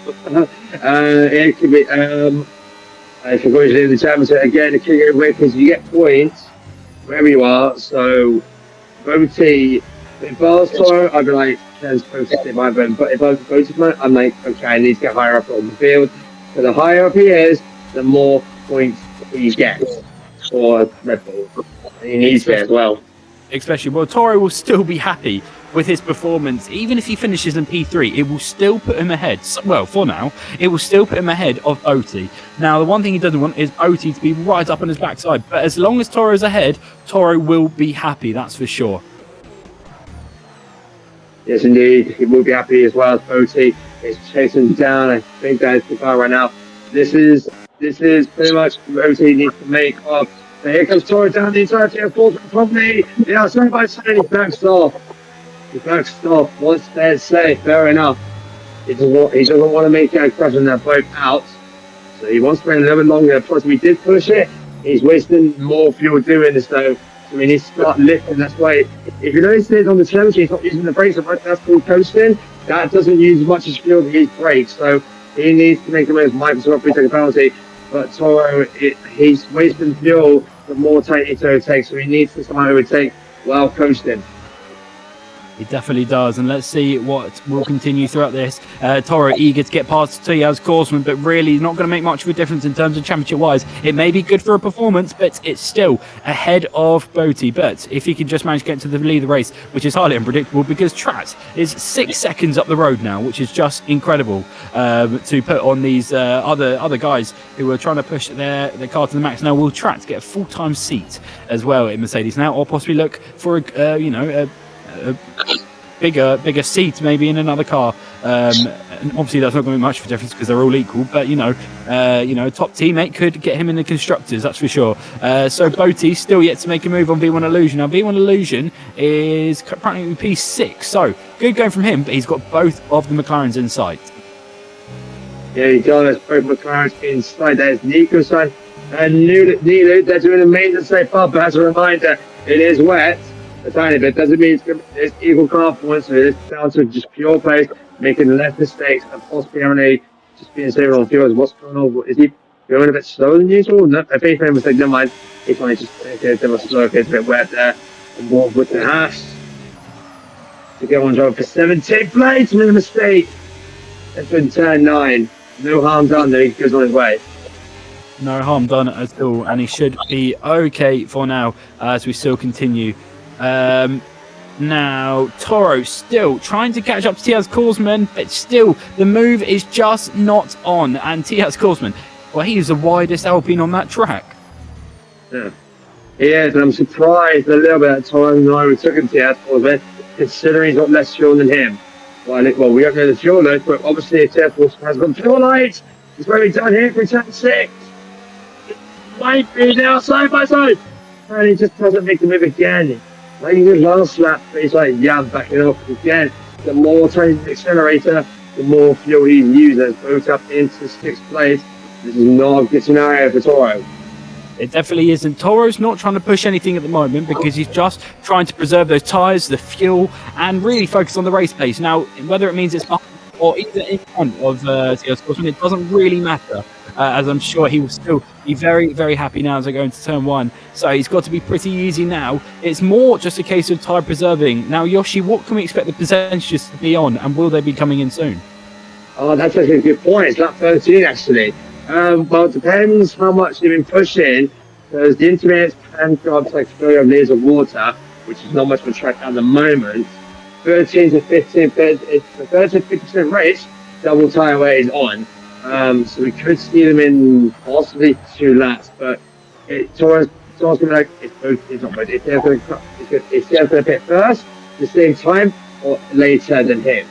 It could be, if you're going to do the championship again, it could get away because you get points wherever you are. So, Boaty, if I was Toro, I'd be like, there's supposed to stay my vote. But if I was Boaty, I'm like, okay, I need to get higher up on the field. So, the higher up he is, the more points he gets for Red Bull. He needs it as well. Especially, well, Toro will still be happy with his performance. Even if he finishes in P3, it will still put him ahead. Well, for now, it will still put him ahead of Boaty. Now, the one thing he doesn't want is Boaty to be right up on his backside. But as long as Toro's ahead, Toro will be happy, that's for sure. Yes, indeed. He will be happy as well as Boaty is chasing down. I think that's the car right now. This is pretty much Boaty needs to make up. So here comes Toro down the entirety of fourth probably. Yeah, side by side, he backs off. He backs off. Once they're safe, fair enough. He doesn't want to make a crash on that boat out. So he wants to wait a little bit longer. Plus, we did push it. He's wasting more fuel doing this though. So we need to start lifting. That's why, if you notice it on the telemetry, he's not using the brakes. That's called coasting. That doesn't use as much as fuel to use brakes. So he needs to make the move. Might as well take a penalty. But Toro, he's wasting fuel the more time he takes, so he needs to somehow overtake while coasting. He definitely does, and let's see what will continue throughout this. Toro eager to get past Tiaz Korsman, but really not going to make much of a difference in terms of championship-wise. It may be good for a performance, but it's still ahead of Boaty. But if he can just manage to get to the lead of the race, which is highly unpredictable, because Trat is 6 seconds up the road now, which is just incredible to put on these other guys who are trying to push their car to the max. Now, will Trat get a full-time seat as well in Mercedes now, or possibly look for a bigger seat maybe in another car, and obviously that's not going to make much of a difference because they're all equal, but a top teammate could get him in the constructors, that's for sure. So Boaty still yet to make a move on V1 Illusion. Now V1 Illusion is apparently P6, so good going from him, but he's got both of the McLarens in sight. Yeah, he does. Both McLarens in sight. There's Nico's side and Nilu. They're doing amazing so far, but as a reminder, it is wet a tiny bit. Doesn't mean it's equal car points, so it's down to just pure pace, making less mistakes, and possibly only just being safer on fuel. What's going on? Is he going a bit slower than usual? No, I think he made a mistake. Never mind. He's trying to just take it a bit slow. It's a bit wet there. And more with the hash to get on drive for 17 plates. Made a mistake. It's been turn 9. No harm done. There he goes on his way. No harm done at all, and he should be okay for now as we still continue. Now, Toro still trying to catch up to Tiaz Korsman, but still the move is just not on. And Tiaz Korsman, well, he is the widest Alpine on that track. Yeah, he is, and I'm surprised a little bit at Toro and I took him Tiaz Korsman, considering he's got less fuel than him. Well, we don't know the fuel load, but obviously Tiaz Korsman has got fuel lights. It's where he's done here for turn 6. It might be now side by side, and he just doesn't make the move again. Like he did last lap, but he's like, yeah, I'm backing up again. The more time the accelerator, the more fuel he uses. Both up into 6th place. This is not a good scenario for Toro. It definitely isn't. Toro's not trying to push anything at the moment because he's just trying to preserve those tyres, the fuel, and really focus on the race pace. Now, whether it means it's behind or either in front of Tiaz Korsman, it doesn't really matter. As I'm sure he will still be very, very happy now as I go into turn 1. So he's got to be pretty easy now. It's more just a case of tyre preserving. Now, Yoshi, what can we expect the percentages to be on, and will they be coming in soon? Oh, that's actually a good point. It's lap 13, actually. Well, it depends how much you've been pushing, because the intermediates can go up to like 30 litres of water, which is not much of a track at the moment. 13 to 15, it's a 30 to 50% race, double tyre weight is on. So we could see them in possibly 2 laps, but Toro's someone's going to be like, it's not both. It's going to pit first, at the same time, or later than him.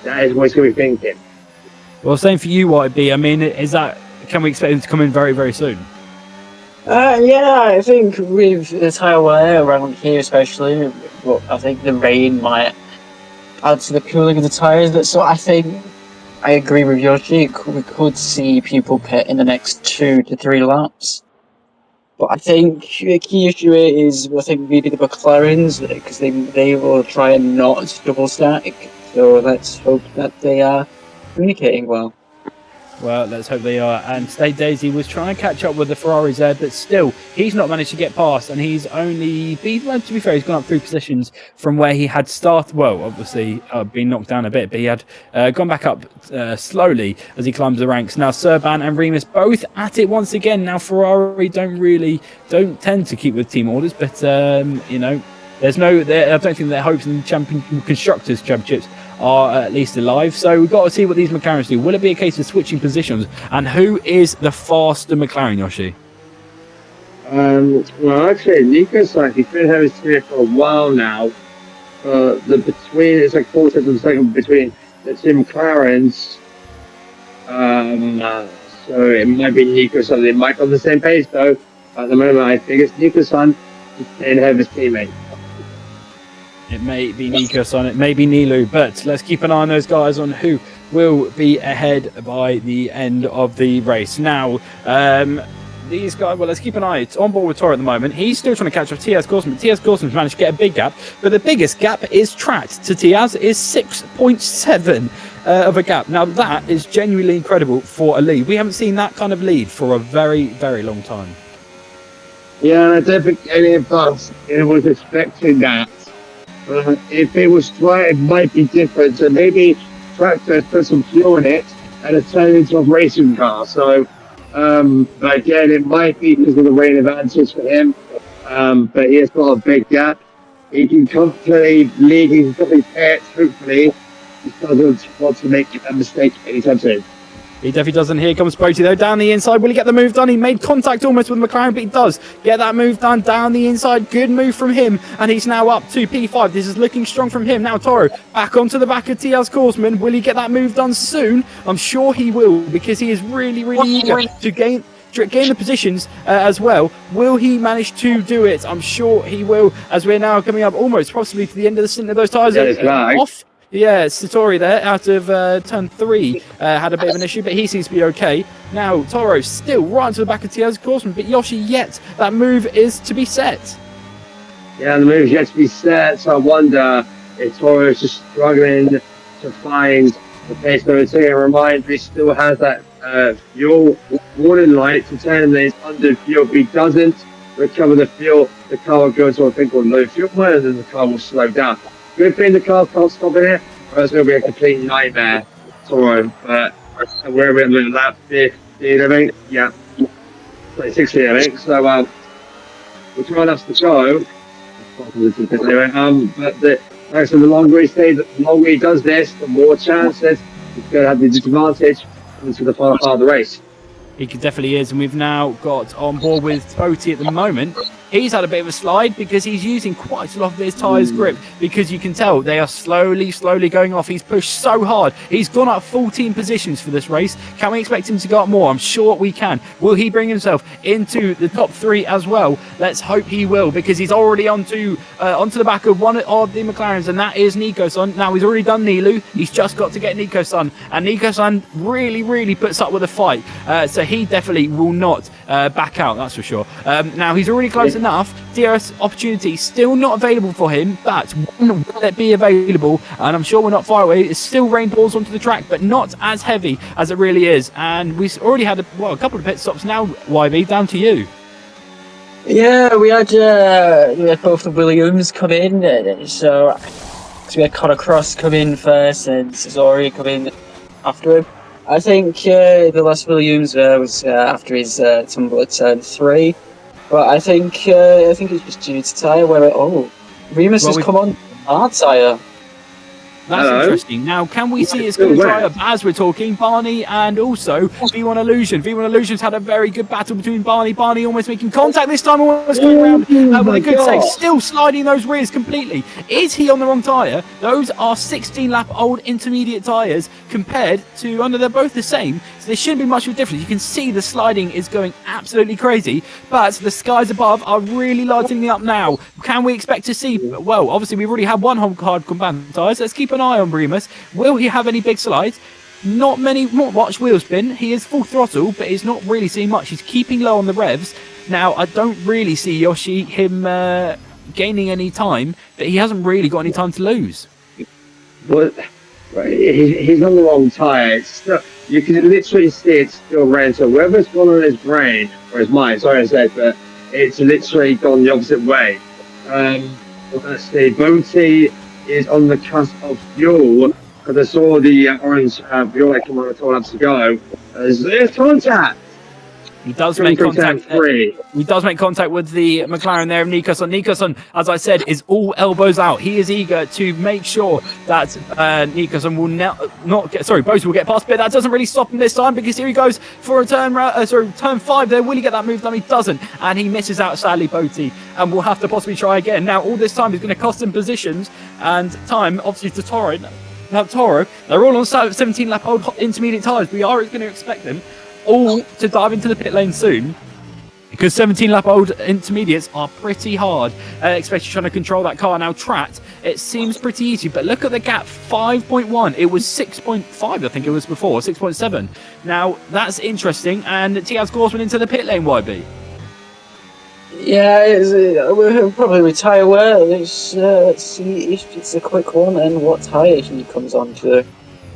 That is what he's going to be thinking. Well, same for you, YB. I mean, can we expect him to come in very, very soon? Yeah, I think with the tyre wear around here especially, but I think the rain might add to the cooling of the tyres. So I think I agree with Yoshi. We could see people pit in the next 2 to 3 laps. But I think the key issue is, I think maybe the McLarens, because they will try and not double stack. So let's hope that they are communicating well. Well, let's hope they are. And State Daisy was trying to catch up with the Ferraris there, but still, he's not managed to get past. And he's only, well, to be fair, he's gone up 3 positions from where he had started. Well, obviously, been knocked down a bit, but he had gone back up slowly as he climbs the ranks. Now, Serban and Remus both at it once again. Now, Ferrari don't tend to keep with team orders, but, you know, I don't think their hopes in the Constructors' Championships are at least alive. So we've got to see what these McLarens do. Will it be a case of switching positions? And who is the faster McLaren, Yoshi? Well, actually, Nico's like, he's been having here for a while now. It's like 4 seconds a second between the two McLarens. So it might be Nico-san. They might be on the same pace, though. At the moment, I think it's Nico-san and have his teammate. It may be Nico-san, it may be Nilu, but let's keep an eye on those guys on who will be ahead by the end of the race. Now, these guys, well, let's keep an eye. It's on board with Toro at the moment. He's still trying to catch up to Tiaz Gorsman. Tiaz Gorsman's managed to get a big gap, but the biggest gap is tracked to Tiaz is 6.7 of a gap. Now, that is genuinely incredible for a lead. We haven't seen that kind of lead for a very, very long time. Yeah, and I don't think any of us was expecting that. If it was Tractor, it might be different. So maybe Tractor put some fuel in it and it turned into a racing car. So, but again, it might be because of the rain advantage for him. But he has got a big gap. He can comfortably lead. He can comfortably pit, hopefully. He doesn't want to make a mistake anytime soon. He definitely doesn't. Here comes Boaty though, down the inside. Will he get the move done? He made contact almost with McLaren, but he does get that move done down the inside. Good move from him, and he's now up to P5. This is looking strong from him. Now Toro back onto the back of Tiaz Korsman. Will he get that move done soon? I'm sure he will, because he is really, really eager to gain the positions as well. Will he manage to do it? I'm sure he will, as we're now coming up almost possibly to the end of the stint of those tyres off. Yeah, Satori there out of turn 3 had a bit of an issue, but he seems to be okay. Now, Toro still right onto the back of Tiaz Korsman, but Yoshi, yet that move is to be set. Yeah, the move's yet to be set, so I wonder if Toro is just struggling to find the pace of the team. Remind me, he still has that fuel warning light to tell him that he's under fuel. If he doesn't recover the fuel, the car will go into a thing called low fuel mode, and then the car will slow down. Good thing the car can't stop in here, or it's going to be a complete nightmare for him. But where we're in lap 15, I think. Yeah, 16, I think. So we're trying us to go. But the longer he stays, the longer he does this, the more chances he's going to have the disadvantage into the final part of the race. He definitely is, and we've now got on board with Boaty at the moment. He's had a bit of a slide because he's using quite a lot of his tyres grip, because you can tell they are slowly going off. He's pushed so hard. He's gone up 14 positions for this race. Can we expect him to go up more? I'm sure we can. Will he bring himself into the top 3 as well? Let's hope he will, because he's already onto the back of one of the McLarens, and that is Nico-san. Now, he's already done Nilu. He's just got to get Nico-san, and Nico-san really puts up with a fight. So he definitely will not back out, that's for sure. Now, he's already close enough. DRS opportunity still not available for him, but when will it be available? And I'm sure we're not far away. It's still rain balls onto the track, but not as heavy as it really is. And we've already had a couple of pit stops now. YB, down to you. Yeah, we had both the Williams come in, so we had Connor Cross come in first and Cesori come in after him. I think the last Williams was after his tumble at turn 3. But I think it's just due to tyre where Remus has come on hard tyre. That's Hello. interesting. Now, can we see it's still going to dry wet. up as we're talking? Barney and also V1 Illusion. V1 Illusion's had a very good battle between Barney. Barney almost making contact this time, almost going around with my a good save. God. Still sliding those rears completely. Is he on the wrong tyre? Those are 16-lap old intermediate tyres compared to, they're both the same. So there shouldn't be much of a difference. You can see the sliding is going absolutely crazy, but the skies above are really lighting up now. Can we expect to see, well, obviously we've already had one hard compound tyres. Let's keep an eye on Remus. Will he have any big slides? Not much wheel spin. He is full throttle, but he's not really seeing much. He's keeping low on the revs. Now, I don't really see Yoshi, him gaining any time, but he hasn't really got any time to lose. But he's on the wrong tyre. It's still, you can literally see it's still red. So whether it's gone on his brain or his mind, sorry to say, but it's literally gone the opposite way. Let's see. Boaty is on the cusp of fuel because I saw the orange fuel come on a couple laps ago. There's contact. He does make contact. He does make contact with the McLaren there of Nikoson. Nikoson, as I said, is all elbows out. He is eager to make sure that Nikoson will not get. Sorry, Boaty will get past, but that doesn't really stop him this time because here he goes for a turn. Turn 5 there. Will he get that move done? He doesn't, and he misses out sadly, Boaty, and will have to possibly try again. Now, all this time is going to cost him positions and time, obviously, to Toro. Now, Toro, they're all on 17-lap old intermediate tyres. We are going to expect them all to dive into the pit lane soon because 17-lap old intermediates are pretty hard, especially trying to control that car. Now, Trat, it seems pretty easy, but look at the gap, 5.1. It was 6.5, I think it was before, 6.7. Now, that's interesting, and Tiaz Gorsman into the pit lane, YB. Yeah, we'll probably retire well. Let's see if it's a quick one and what tyre he comes on to.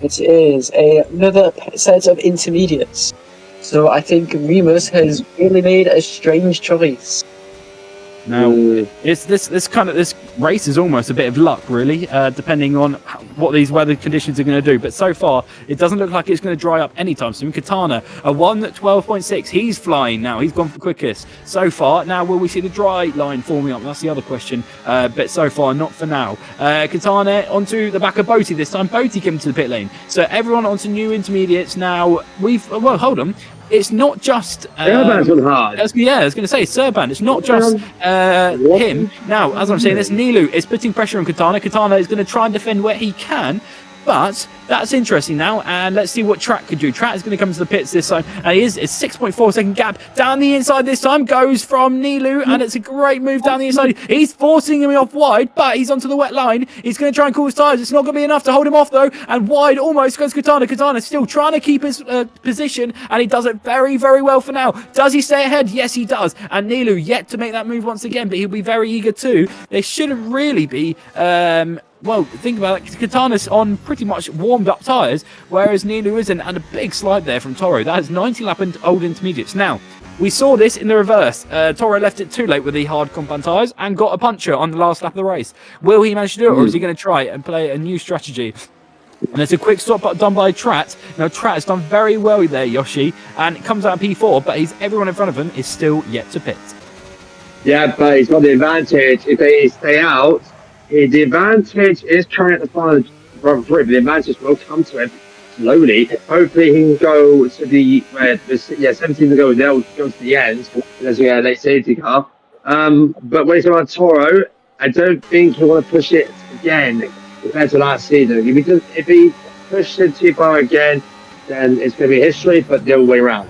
It is another set of intermediates. So I think Remus has really made a strange choice. Now, it's this race is almost a bit of luck, really, depending on what these weather conditions are going to do. But so far, it doesn't look like it's going to dry up anytime soon. Katana, a 1:12.6. He's flying now. He's gone for quickest so far. Now, will we see the dry line forming up? That's the other question. But so far, not for now. Katana onto the back of Boaty this time. Boaty came to the pit lane. So everyone onto new intermediates now. Well, hold on. It's not just Serban's on hard. I was going to say Serban. It's not just him. Now, as I'm saying, this Nilu is putting pressure on Katana. Katana is going to try and defend where he can, but that's interesting now. And let's see what Trat could do. Trat is going to come to the pits this time, and it's 6.4 second gap down the inside this time. Goes from Nilu, and it's a great move down the inside. He's forcing him off wide, but he's onto the wet line. He's going to try and cool his tires. It's not going to be enough to hold him off though. And wide almost goes Katana. Katana still trying to keep his position, and he does it very, very well for now. Does he stay ahead? Yes, he does. And Nilu yet to make that move once again, but he'll be very eager too. There shouldn't really be. Well, think about it. Katana's on pretty much warmed up tyres, whereas Nilu isn't, and a big slide there from Toro. That is 90-lap old intermediates. Now, we saw this in the reverse. Toro left it too late with the hard compound tyres and got a puncher on the last lap of the race. Will he manage to do it, or is he going to try and play a new strategy? And it's a quick stop done by Trat. Now, Trat has done very well there, Yoshi, and it comes out of P4, but everyone in front of him is still yet to pit. Yeah, but he's got the advantage. If they stay out, the advantage is trying to find front three, but the advantage will come to him slowly. Hopefully, he can go to the 17 to go. They'll go to the end. There's a late safety car. But when it's on Toro, I don't think he'll want to push it again compared to last season. If he pushes it too far again, then it's going to be history, but the other way around.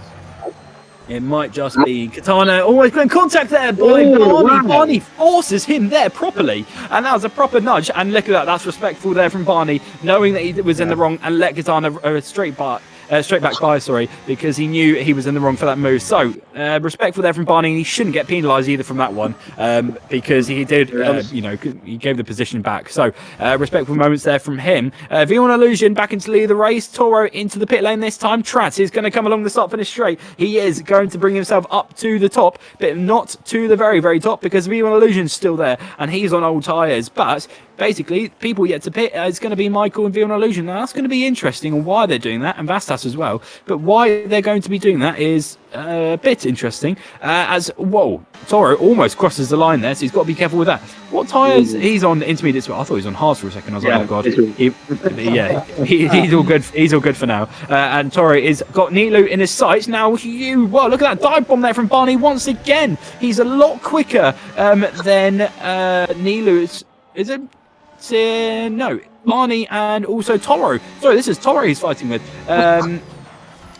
It might just be Katana always got in contact there by Barney. Wow. Barney forces him there properly, and that was a proper nudge. And look at that, that's respectful there from Barney, knowing that he was in the wrong and let Katana straight back by, because he knew he was in the wrong for that move. So respectful there from Barney, and he shouldn't get penalised either from that one, because he did, he gave the position back. So respectful moments there from him. V1 Illusion back into the lead of the race. Toro into the pit lane this time. Trat is going to come along the start finish straight. He is going to bring himself up to the top, but not to the very, very top, because V1 Illusion's still there, and he's on old tyres. But basically, people yet to pit is going to be Michael and Vion Illusion. Now, that's going to be interesting on why they're doing that, and Vastas as well. But why they're going to be doing that is a bit interesting. Toro almost crosses the line there, so he's got to be careful with that. What tyres? He's on intermediates. I thought he was on hards for a second. I was like, oh god. He's all good. He's all good for now. And Toro is got Nilu in his sights now. Look at that dive bomb there from Barney once again. He's a lot quicker than Nilu. Is it? No, Barney and also Toro. Sorry, this is Toro he's fighting with.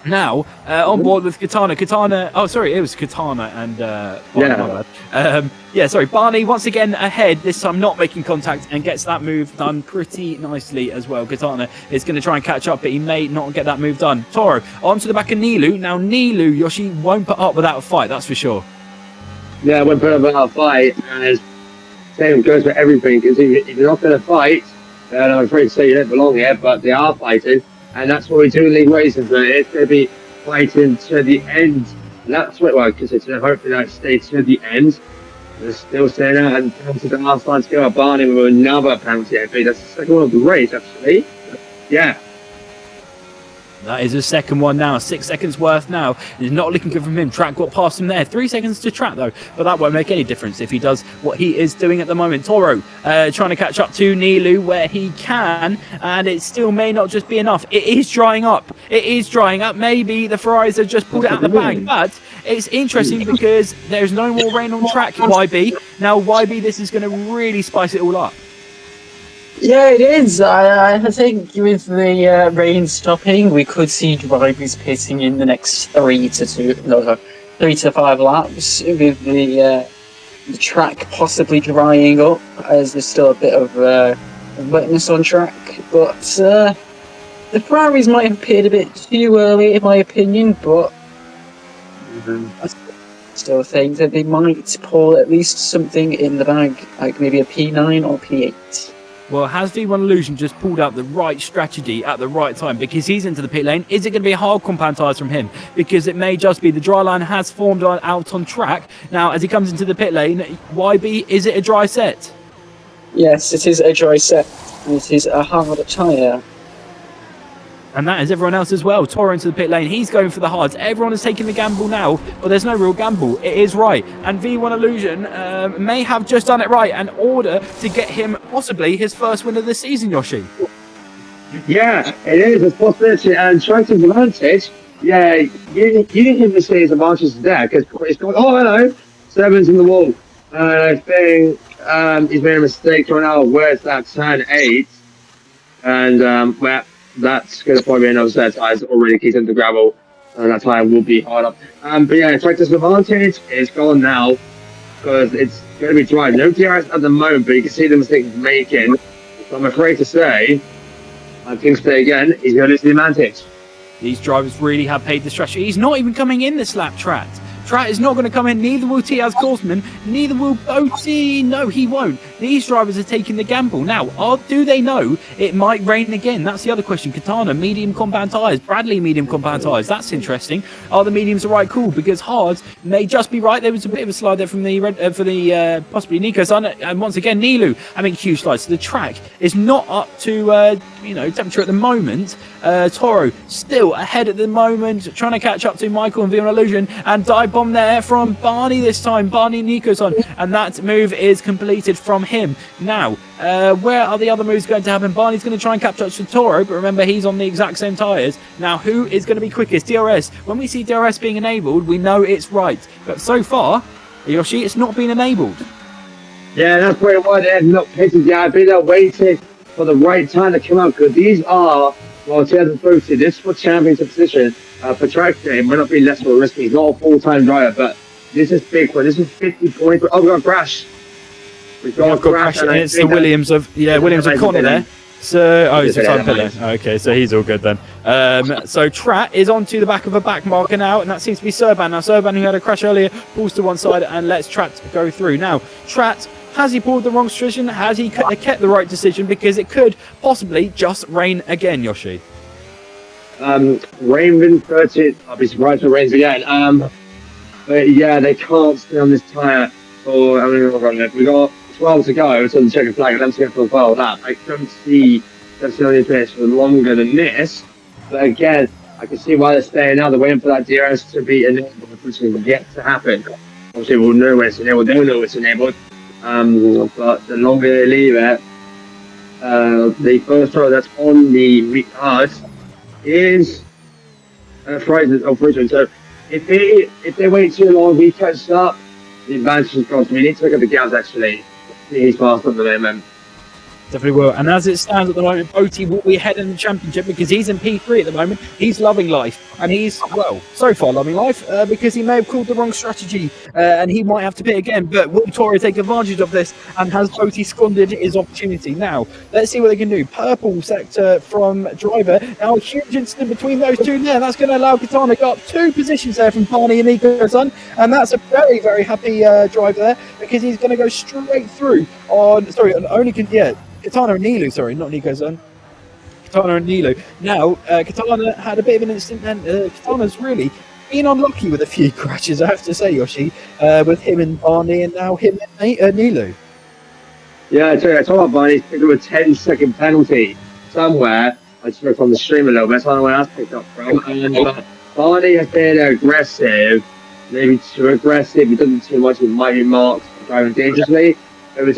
Now on board with Katana. It was Katana and Barney once again ahead, this time not making contact, and gets that move done pretty nicely as well. Katana is going to try and catch up, but he may not get that move done. Toro onto the back of Nilu. Now Nilu, Yoshi won't put up without a fight, that's for sure. Yeah, won't put up without a fight, and same goes for everything, because if you're not going to fight, and I'm afraid to say you don't belong here, but they are fighting. And that's what we do in League Racing. So it's going to be fighting to the end. And that's what, because it's hopefully that stays to the end. They're still staying out, and down to the last line to go. Barney with another penalty. I think that's the second one of the race, actually. Yeah. That is his second one now. 6 seconds worth now. It's not looking good from him. Track got past him there. 3 seconds to track though, but that won't make any difference if he does what he is doing at the moment. Toro trying to catch up to Nilu where he can, and it still may not just be enough. It is drying up. Maybe the Ferraris have just pulled it out of the bag, but it's interesting because there's no more rain on track, YB. Now YB, this is going to really spice it all up. Yeah, it is. I think with the rain stopping, we could see drivers pitting in the next 3 to 5 laps, with the track possibly drying up, as there's still a bit of wetness on track. But the Ferraris might have pitted a bit too early, in my opinion, but I still think that they might pull at least something in the bag, like maybe a P9 or P8. Well, has V1 Illusion just pulled out the right strategy at the right time? Because he's into the pit lane. Is it going to be a hard compound tyres from him? Because it may just be the dry line has formed out on track. Now, as he comes into the pit lane, YB, is it a dry set? Yes, it is a dry set. It is a hard tyre. And that is everyone else as well. Toro into the pit lane. He's going for the hards. Everyone is taking the gamble now, but there's no real gamble. It is right. And V1 Illusion may have just done it right in order to get him possibly his first win of the season, Yoshi. Yeah, it is a possibility. And trying to advantage, yeah, you didn't even see his advantage there, because it's going, oh, hello, 7's in the wall. And I think he's made a mistake right now. Where's that turn 8? And, that's going to probably be another set of tyres already keys into gravel, and that tyre will be hard up. But yeah, track disadvantage is gone now, because it's going to be dry. No DRS at the moment, but you can see the mistakes he's making. So I'm afraid to say, I think today again, he's going to lose the advantage. These drivers really have paid the strategy. He's not even coming in this lap, Trat. Trat is not going to come in, neither will T as Korsman, neither will OT. No, he won't. These drivers are taking the gamble. Now, do they know it might rain again? That's the other question. Katana, medium compound tyres. Bradley, medium compound tyres. That's interesting. Are the mediums the right call? Because hards may just be right. There was a bit of a slide there from the possibly Nico-san. And once again, Nilu having huge slides. So the track is not up to temperature at the moment. Toro still ahead at the moment, trying to catch up to Michael and Vion Illusion, and dive bomb there from Barney this time. Barney Nico-san, and that move is completed from him. Now, where are the other moves going to happen? Barney's going to try and catch up to Toro, but remember, he's on the exact same tyres. Now, who is going to be quickest? DRS. When we see DRS being enabled, we know it's right. But so far, Yoshi, it's not been enabled. Yeah, that's probably why they're not pitting. Yeah, I think they're waiting for the right time to come out, because these are, well, 2030, this is for championship position. For track day, it might not be less of a risk. He's not a full-time driver, but this is big one. This is 50 points. Oh, we've got a crash. We've got a crash. And it's the Williams of Connor there. So, he's just okay, so he's all good then. So Trat is onto the back of a back marker now, and that seems to be Serban. Now, Serban, who had a crash earlier, pulls to one side and lets Trat go through. Now, Trat, has he pulled the wrong decision? Has he kept the right decision? Because it could possibly just rain again, Yoshi. Rain within 30. I'll be surprised if it rains again. But yeah, they can't stay on this tyre for, I mean, we got 12 to go to the checkered flag, and then to go for the final lap. I don't see that's the only place for longer than this. But again, I can see why they're staying now. They're waiting for that DRS to be enabled, which is yet to happen. Obviously, we'll know when it's enabled. They'll know it's enabled. But the longer they leave it, the first row that's on the card is Friesen. So if they wait too long, we catch up. The advantage is gone. So we need to look at the gas actually. He's fast at the moment. Definitely will. And as it stands at the moment, Botti will be ahead in the championship because he's in P3 at the moment. He's loving life. And he's, well, so far loving life because he may have called the wrong strategy and he might have to pit again. But will Torre take advantage of this and has Botti squandered his opportunity? Now, let's see what they can do. Purple sector from driver. Now, a huge incident between those two there. That's going to allow Katana to go up 2 positions there from Barney and Nico-san. And that's a very, very happy driver there because he's going to go straight through on, sorry, only can, yeah. Katana and Nilu, sorry, not Nico-san. Katana and Nilu. Now, Katana had a bit of an incident, and Katana's really been unlucky with a few crashes, I have to say, Yoshi, with him and Barney, and now him and Nilu. Yeah, I tell you, I talked about Barney picked up a 10-second penalty somewhere. I just looked on the stream a little bit, so I don't know where that's picked up from. And Barney has been aggressive, maybe too aggressive. He doesn't too much. He might be marked for driving dangerously. He's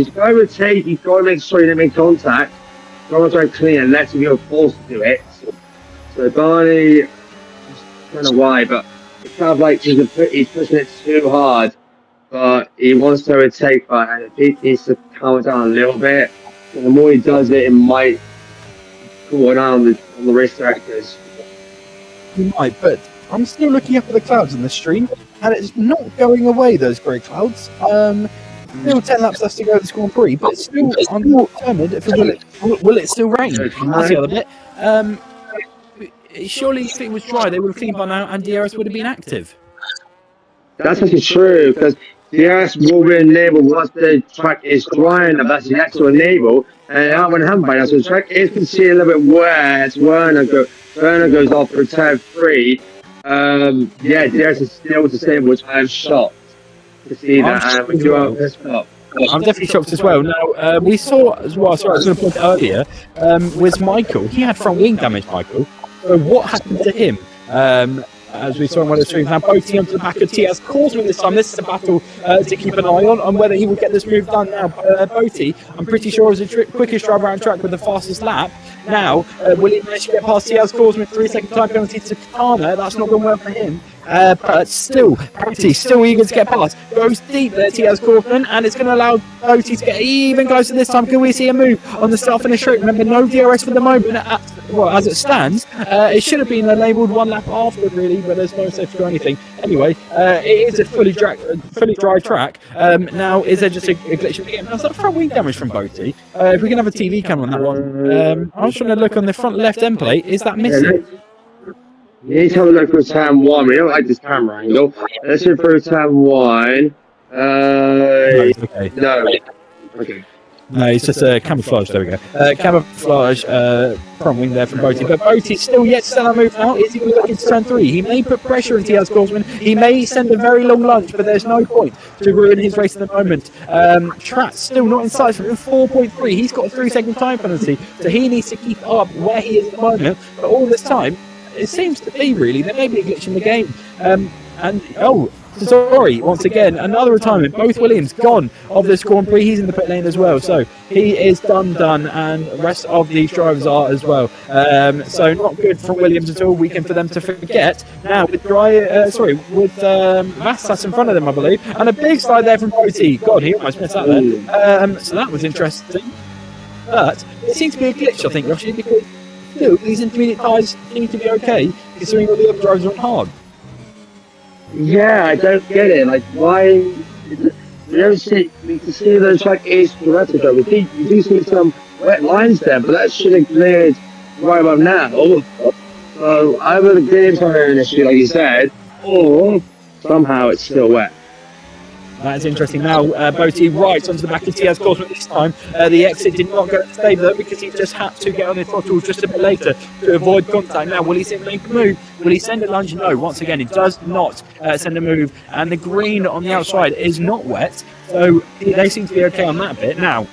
got to rotate, he's got to make sure he doesn't make contact. He's got to drive clean unless you're forced to do it. So Barney, I don't know why, but it's kind of like he's pushing it too hard. But he wants to rotate, and if he needs to calm it down a little bit, and the more he does it, it might cool it down on the race directors. He might, but I'm still looking up at the clouds in the stream, and it's not going away, those grey clouds. Still 10 laps left to go to the Grand Prix, but it's still undetermined if will it still rain? That's the other bit. Surely if it was dry, they would have cleaned by now and DRS would have been active. That's actually true, because DRS will be enabled once the track is dry enough. That's the actual enable, and that won't happen by now. So the track is considered a little bit wet. Werner goes off for turn 3. Yeah, DRS is still disabled, which I'm shocked to see that. I'm definitely shocked as well. Now, we saw as well, sorry, I was going to point out earlier, was Michael. He had front wing damage, Michael. So what happened to him? As we saw in one of the streams, now Botti onto the back of TS Korsman this time. This is a battle to keep an eye on whether he will get this move done. Now, Botti, I'm pretty sure, was the quickest driver around track with the fastest lap. Now, will he manage to get past TS Korsman? 3-second time penalty to Katana. That's not going well for him. But still, Botti still eager to get past. Goes deep there, TS Korsman, and it's going to allow Botti to get even closer this time. Can we see a move on the start finish straight? Remember, no DRS for the moment. Well, as it stands, it should have been labelled 1 lap after, really, but there's no safety or anything. Anyway, it is a fully dry track. Now, is there just a glitch in the game? Now, is that front wing damage from Botti? If we can have a TV cam on that one. I was trying to look on the front left end plate. Is that missing? You need to have a look for turn 1. We don't like this camera angle. Let's go for turn 1. Okay. No. Okay. No, it's just a camouflage. There we go. Camouflage front wing there from Botti. But Botti's still yet to sell a move now. Is he looking to turn 3? He may put pressure into TS Korsman. He may send a very long lunge, but there's no point to ruin his race at the moment. Tratt's still not in sight for him. 4.3. He's got a 3-second time penalty, so he needs to keep up where he is at the moment. But all this time, it seems to be really there may be a glitch in the game. Sorry, once again, another retirement. Both Williams gone of this Grand Prix. He's in the pit lane as well. So he is done, and the rest of these drivers are as well. So not good for Williams at all. Weekend for them to forget. Now with Vassas in front of them, I believe. And a big slide there from Botti. God, he almost missed out there. So that was interesting. But it seems to be a glitch, I think, Yoshi, because still, these intermediate tyres seem to be okay, considering all the other drivers are on hard. Yeah, I don't get it. Like, why? We don't see the track is corrected. We do see some wet lines there, but that should have cleared right about now. So either the game's having an issue, like you said, or somehow it's still wet. That's interesting. Now, Boaty rides onto the back of Tiaz Korsman this time. The exit did not go to stay there because he just had to get on his throttle just a bit later to avoid contact. Now, will he make a move? Will he send a lunge? No. Once again, he does not send a move. And the green on the outside is not wet. So they seem to be okay on that bit. Now,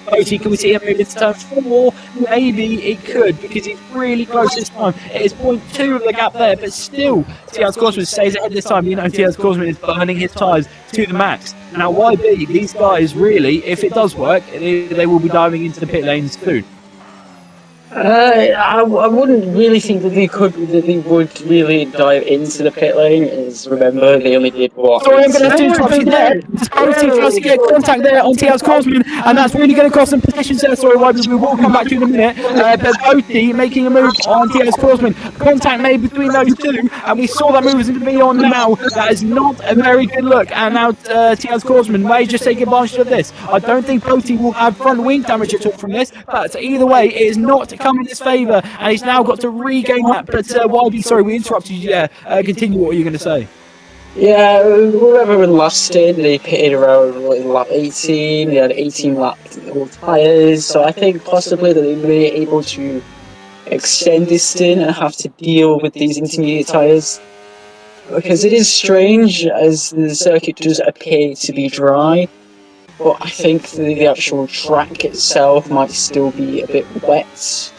Boaty, can we see him move into turn 4? Maybe it could, because he's really close this time. It is 0.2 of the gap there, but still, Tiaz Korsman stays ahead this time. You know, Tiaz Korsman is burning his tyres to the max. Now, YB, these guys really, if it does work, they will be diving into the pit lanes too. I wouldn't really think that they would really dive into the pit lane. As remember, they only did what? Sorry, I'm going to have to interrupt you there. Boaty tries to get contact there on Tiaz Korsman, and that's really going to cost some positions there. Sorry, YB, we will come back to you in a minute. But Boaty making a move on Tiaz Korsman. Contact made between those two, and we saw that move was going to be on now. That is not a very good look. And now Tiaz Korsman may just take advantage of this. I don't think Boaty will have front wing damage at all from this, but either way, it is not come in his favour, and he's now got to regain that. But YB, sorry, we interrupted you. Yeah, continue. What are you going to say? Yeah, whoever last in, they pitted around lap 18. They had 18 lap tyres, so I think possibly that they may be able to extend this stint and have to deal with these intermediate tyres. Because it is strange, as the circuit does appear to be dry, but I think the actual track itself might still be a bit wet,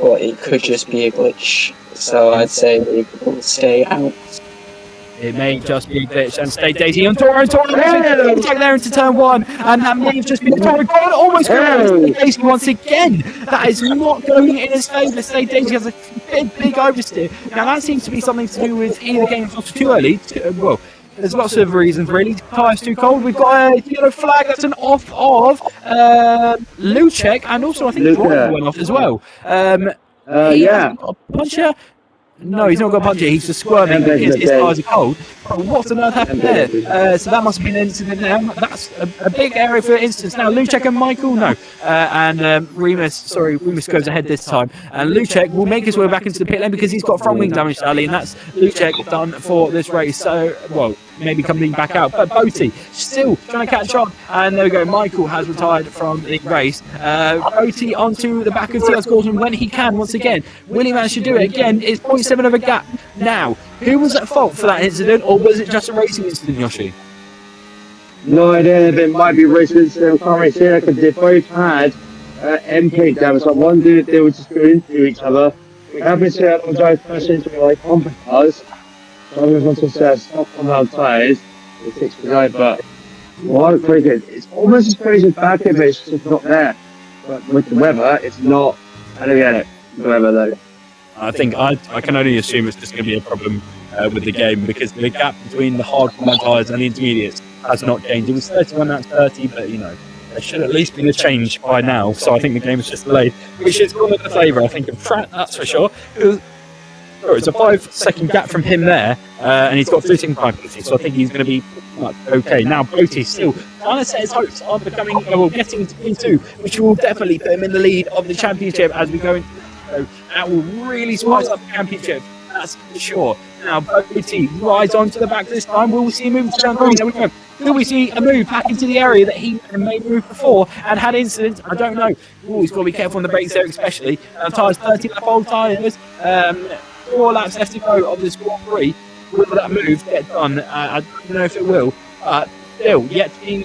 or it could just be a glitch. So I'd say they will stay out. It may just be a glitch and stay Daisy on Toro. Contact there into turn 1, and that may have just been Toro. God, almost going Daisy once again. That is not going in his favour. Stay Daisy has a big oversteer. Now that seems to be something to do with either getting too early. Well, there's lots of reasons really. Tyres too cold. We've got a yellow flag. That's an off of Lucek, and also I think Roy went off as well. Yeah. A puncher. No, he's not got a puncher. He's just squirming because his tyres are cold. But what on earth happened there? So that must have been an incident there. That's a big area for instance. Now, Lucek and Michael, no. And Remus goes ahead this time. And Lucek will make his way back into the pit lane because he's got front wing damage, Ali, and that's Lucek done for this race. So, well, maybe coming back out. But Boaty still trying to catch up. And there we go. Michael has retired from the race. Boaty onto the back of Tiaz Korsman when he can once again. Will he manage to do it again? It's 0.7 of a gap. Now, who was at fault for that incident, or was it just a racing incident, Yoshi? No idea if it might be racing incident. I can't really see that because they both had MP damage. Like one dude, they were just going into each other. We happened to have a drive first into like bumper cars. So I was going to say stop on our tyres. It's 69, but what crazy! It's almost as crazy as back here, but it's just not there. But with the weather, it's not. I don't get it. The weather though. I think I can only assume it's just going to be a problem with the game because the gap between the hard tyres and the intermediates has not changed. It was 31, now it's 30, but you know, there should at least be a change by now. So I think the game is just delayed, which is gone in the favour, I think, of Pratt, that's for sure. It's a 5-second gap from him there, and he's got 13 penalty, so I think he's going to be okay. Now, Boaty still trying to set his hopes on getting into P2, which will definitely put him in the lead of the championship as we go into. So that will really spice up the championship, that's for sure. Now, Boaty rides onto the back this time. Will we see a move to turn 3? There we go. Will we see a move back into the area that he made move before and had incidents? I don't know. Ooh, he's got to be careful on the brakes there, especially. Tyres, 30 lap old tyres. 4 laps left to go of this Grand Prix. Will that move get done? I don't know if it will. Still, yet to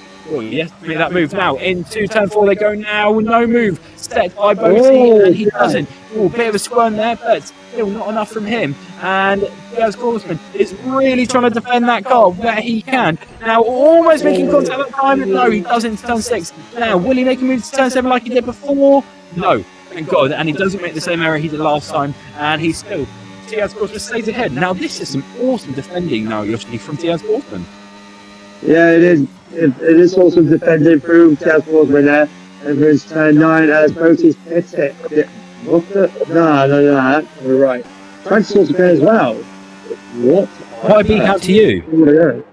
make that move now. Into turn 4 they go now. No move set by Boaty, and he doesn't. Ooh, bit of a squirm there, but still not enough from him. And Tiaz Korsman is really trying to defend that car where he can. Now, almost making contact at the time, but no, he doesn't to turn 6. Now, will he make a move to turn 7 like he did before? No, thank God. And he doesn't make the same error he did last time, and he's still. Tiaz Korsman stays ahead. Now, this is some awesome defending now, Yoshi, from Tiaz Korsman. Yeah, it is. It is awesome defending through Tiaz Korsman there. Over his turn 9 as Boaty's hits it. What the? No. We're right. Trying to sort of as well. What? Quite a big out to you.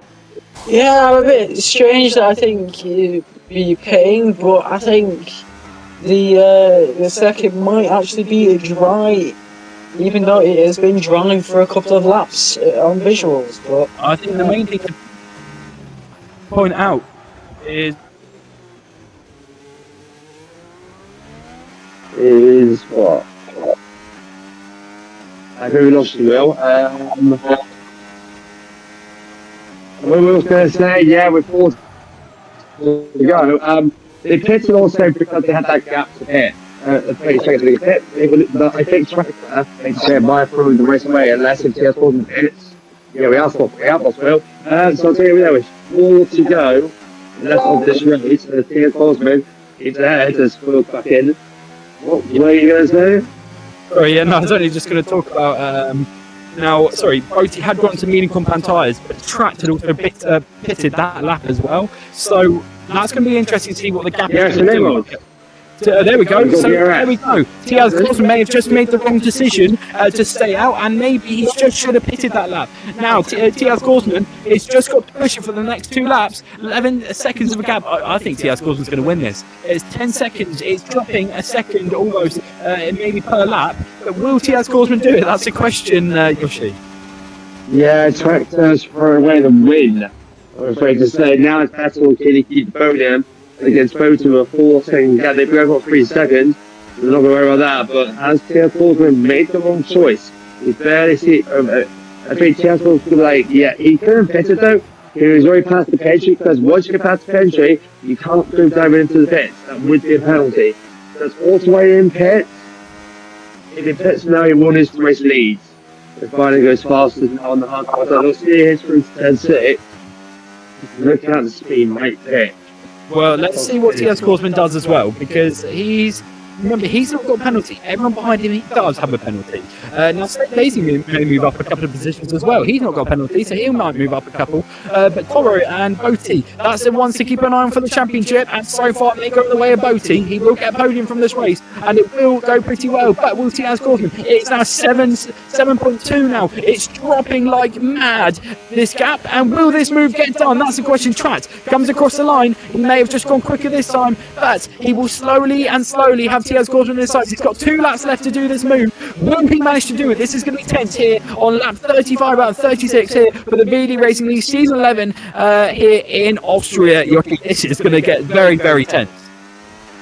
Yeah, I'm a bit strange that I think you'd be paying, but I think the circuit might actually be dry, even though it has been dry for a couple of laps on visuals. But I think the main thing. point out is what? I think we lost you, Will. What we was going to say, yeah, we're forced to go. They pitted also because they had that gap to hit. 30 seconds to hit. I think Tractor makes it by through the race away unless if TS wasn't hits. Yeah, we are lost, Will. So I'll tell you there, with 4 to go, left of this race, TS Bosman is ahead as Will's back in. What were you going to say? sorry, yeah, no, I was only just going to talk about now. Sorry, Boaty had gone to medium compound tyres, but Tract had also pitted that lap as well. So that's going to be interesting to see what the gap is going to do. There we go. So there we go. Tiaz Gosman may have just made the wrong decision to stay out, and maybe he just should have pitted that lap. Now Tiaz Gosman has just got to push it for the next 2 laps. 11 seconds of a gap. I think Tiaz Gosman's going to win this. It's 10 seconds. It's dropping a second almost, maybe per lap. But will Tiaz Gosman do it? That's a question, Yoshi. Yeah, Tractor's throw away the win. I'm afraid to say. Now it's battle. Can he keep the podium against both of a 4-second gap? They both got 3 seconds. We're not going to worry about that. But has Tiaz Gosman made the wrong choice? He barely see. I think Tiaz Gosman he couldn't pit it though. He was already past the pantry, because once you get past the pantry, you can't go diving into the pits. That would be a penalty. That's also why in pits. If he pits now, he won his race leads. If Barney goes faster on the hard course, I'll see his from 10-6. Look at the speed, might pit. Well, let's see what Tiaz Gosman does as well, because he's not got a penalty. Everyone behind him, he does have a penalty. Now, Daisy may move up a couple of positions as well. He's not got a penalty, so he might move up a couple. But Toro and Boaty, that's the ones to keep an eye on for the championship. And so far, they go the way of Boaty. He will get a podium from this race, and it will go pretty well. But will Tiaz Gosman? It's now 7.2 now. It's dropping like mad, this gap. And will this move get done? That's the question. Tract comes across the line. He may have just gone quicker this time, but he will slowly have Tiaz Gosman in his sights. He's got 2 laps left to do this move. Will he manage to do it? This is going to be tense here on lap 35 out of 36 here for the VD Racing League Season 11 here in Austria. This is going to get very, very tense.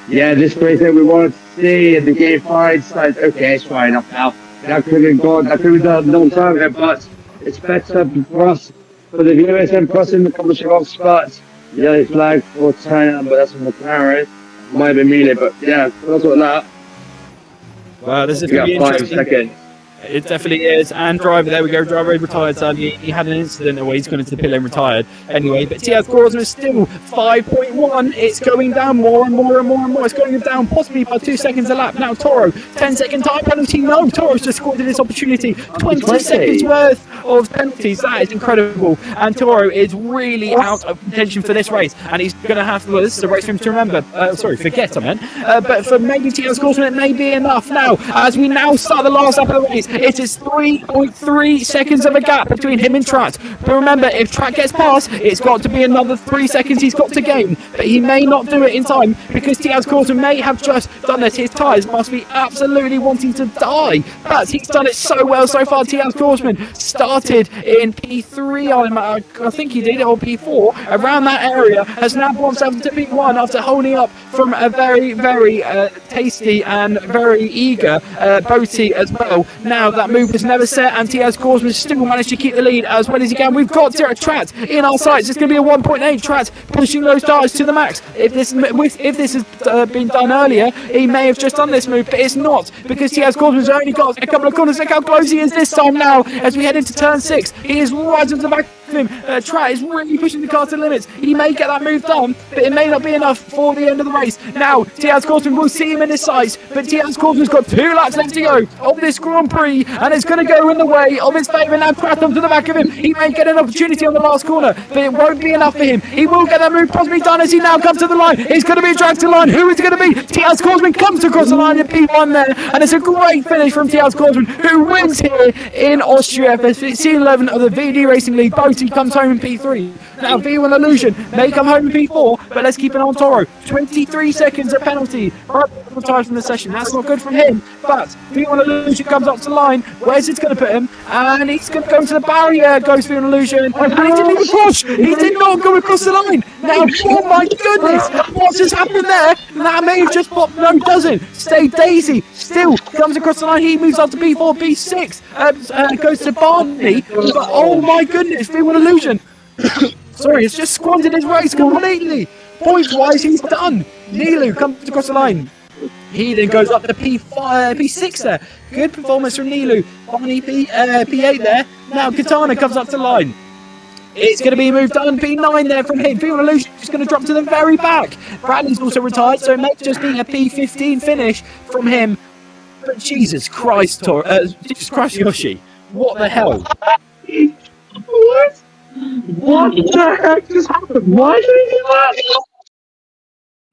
Yeah, this race that we wanted to see in the game 5 side. Okay, it's fine enough now. That could have gone. That could have done a long time ago, but it's better for us, for the viewers and for us in the competition of spots. Yellow flag for China, but that's from McLaren. Might have been melee, but yeah, that's what that. Well, this is going to be interesting. 5 seconds. It definitely is. And driver, there we go. Driver retired. Sadly, he had an incident where he's gone into the pit lane retired. Anyway, but Tiaz Gosman is still 5.1. It's going down more and more and more and more. It's going down possibly by 2 seconds a lap. Now Toro, 10-second time penalty. No, Toro's just scored this opportunity. 20 seconds worth of penalties. That is incredible. And Toro is really out of contention for this race. And he's going to have to, well, this is a race for him to remember. Forget, I meant. But for maybe Tiaz Gosman, it may be enough now. As we now start the last lap of the race, it is 3.3 seconds of a gap between him and Tract. But remember, if Tract gets past, it's got to be another 3 seconds he's got to gain. But he may not do it in time, because Tiaz Gosman may have just done this. His tyres must be absolutely wanting to die. But he's done it so well so far. Tiaz Gosman started in P3, I think he did, or P4, around that area, has now brought himself to P1 after holding up from a very, very tasty and very eager Boaty as well. Now that move was never set, and Tiaz Gosman still managed to keep the lead as well as he can. We've got Tract in our sights. It's going to be a 1.8. Tract pushing those tires to the max. If this has been done earlier, he may have just done this move, but it's not, because Tiaz Gosman's only got a couple of corners. Look how close he is this time now as we head into turn 6. He is right on the back of him. Tract is really pushing the car to the limits. He may get that move done, but it may not be enough for the end of the race. Now Tiaz Gosman will see him in his sights, but Tiaz Gosman's got 2 laps left to go of this Grand Prix, and it's going to go in the way of his favour. Now Tract onto the back of him. He may get an opportunity on the last corner, but it won't be enough for him. He will get that move possibly done as he now comes to the line. It's going to be a drag to the line. Who is it going to be? Tiaz Gosman comes across the line in P1 there, and it's a great finish from Tiaz Gosman, who wins here in Austria for season 11 of the VD Racing League. Boaty Boaty comes home in P3. Now V1 Illusion may come home in P4, but let's keep an eye on Toro. 23 seconds at penalty. Time from the session. That's not good from him. But V1 Illusion comes up to the line. Where's this going to put him? And he's going to go to the barrier. Goes V1 Illusion. And he didn't even push. He did not go across the line. Now, oh my goodness, what's just happened there? That may have just popped. No, doesn't. Stay Daisy. Still comes across the line. He moves up to B4, B6. Goes to Barney. But oh my goodness, V1 Illusion. Sorry, it's just squandered his race completely. Points-wise, he's done. Nilu comes across the line. He then goes up to P6 there. Good performance from Nilu. Barney P8 there. Now Katana comes up to the line. It's going to be moved on. P9 there from him. V1 Illusion is going to drop to the very back. Bradley's also retired, so it may just be a P15 finish from him. But Jesus Christ, Jesus Christ, Yoshi. What the hell? What? What the heck just happened? Why did he do that?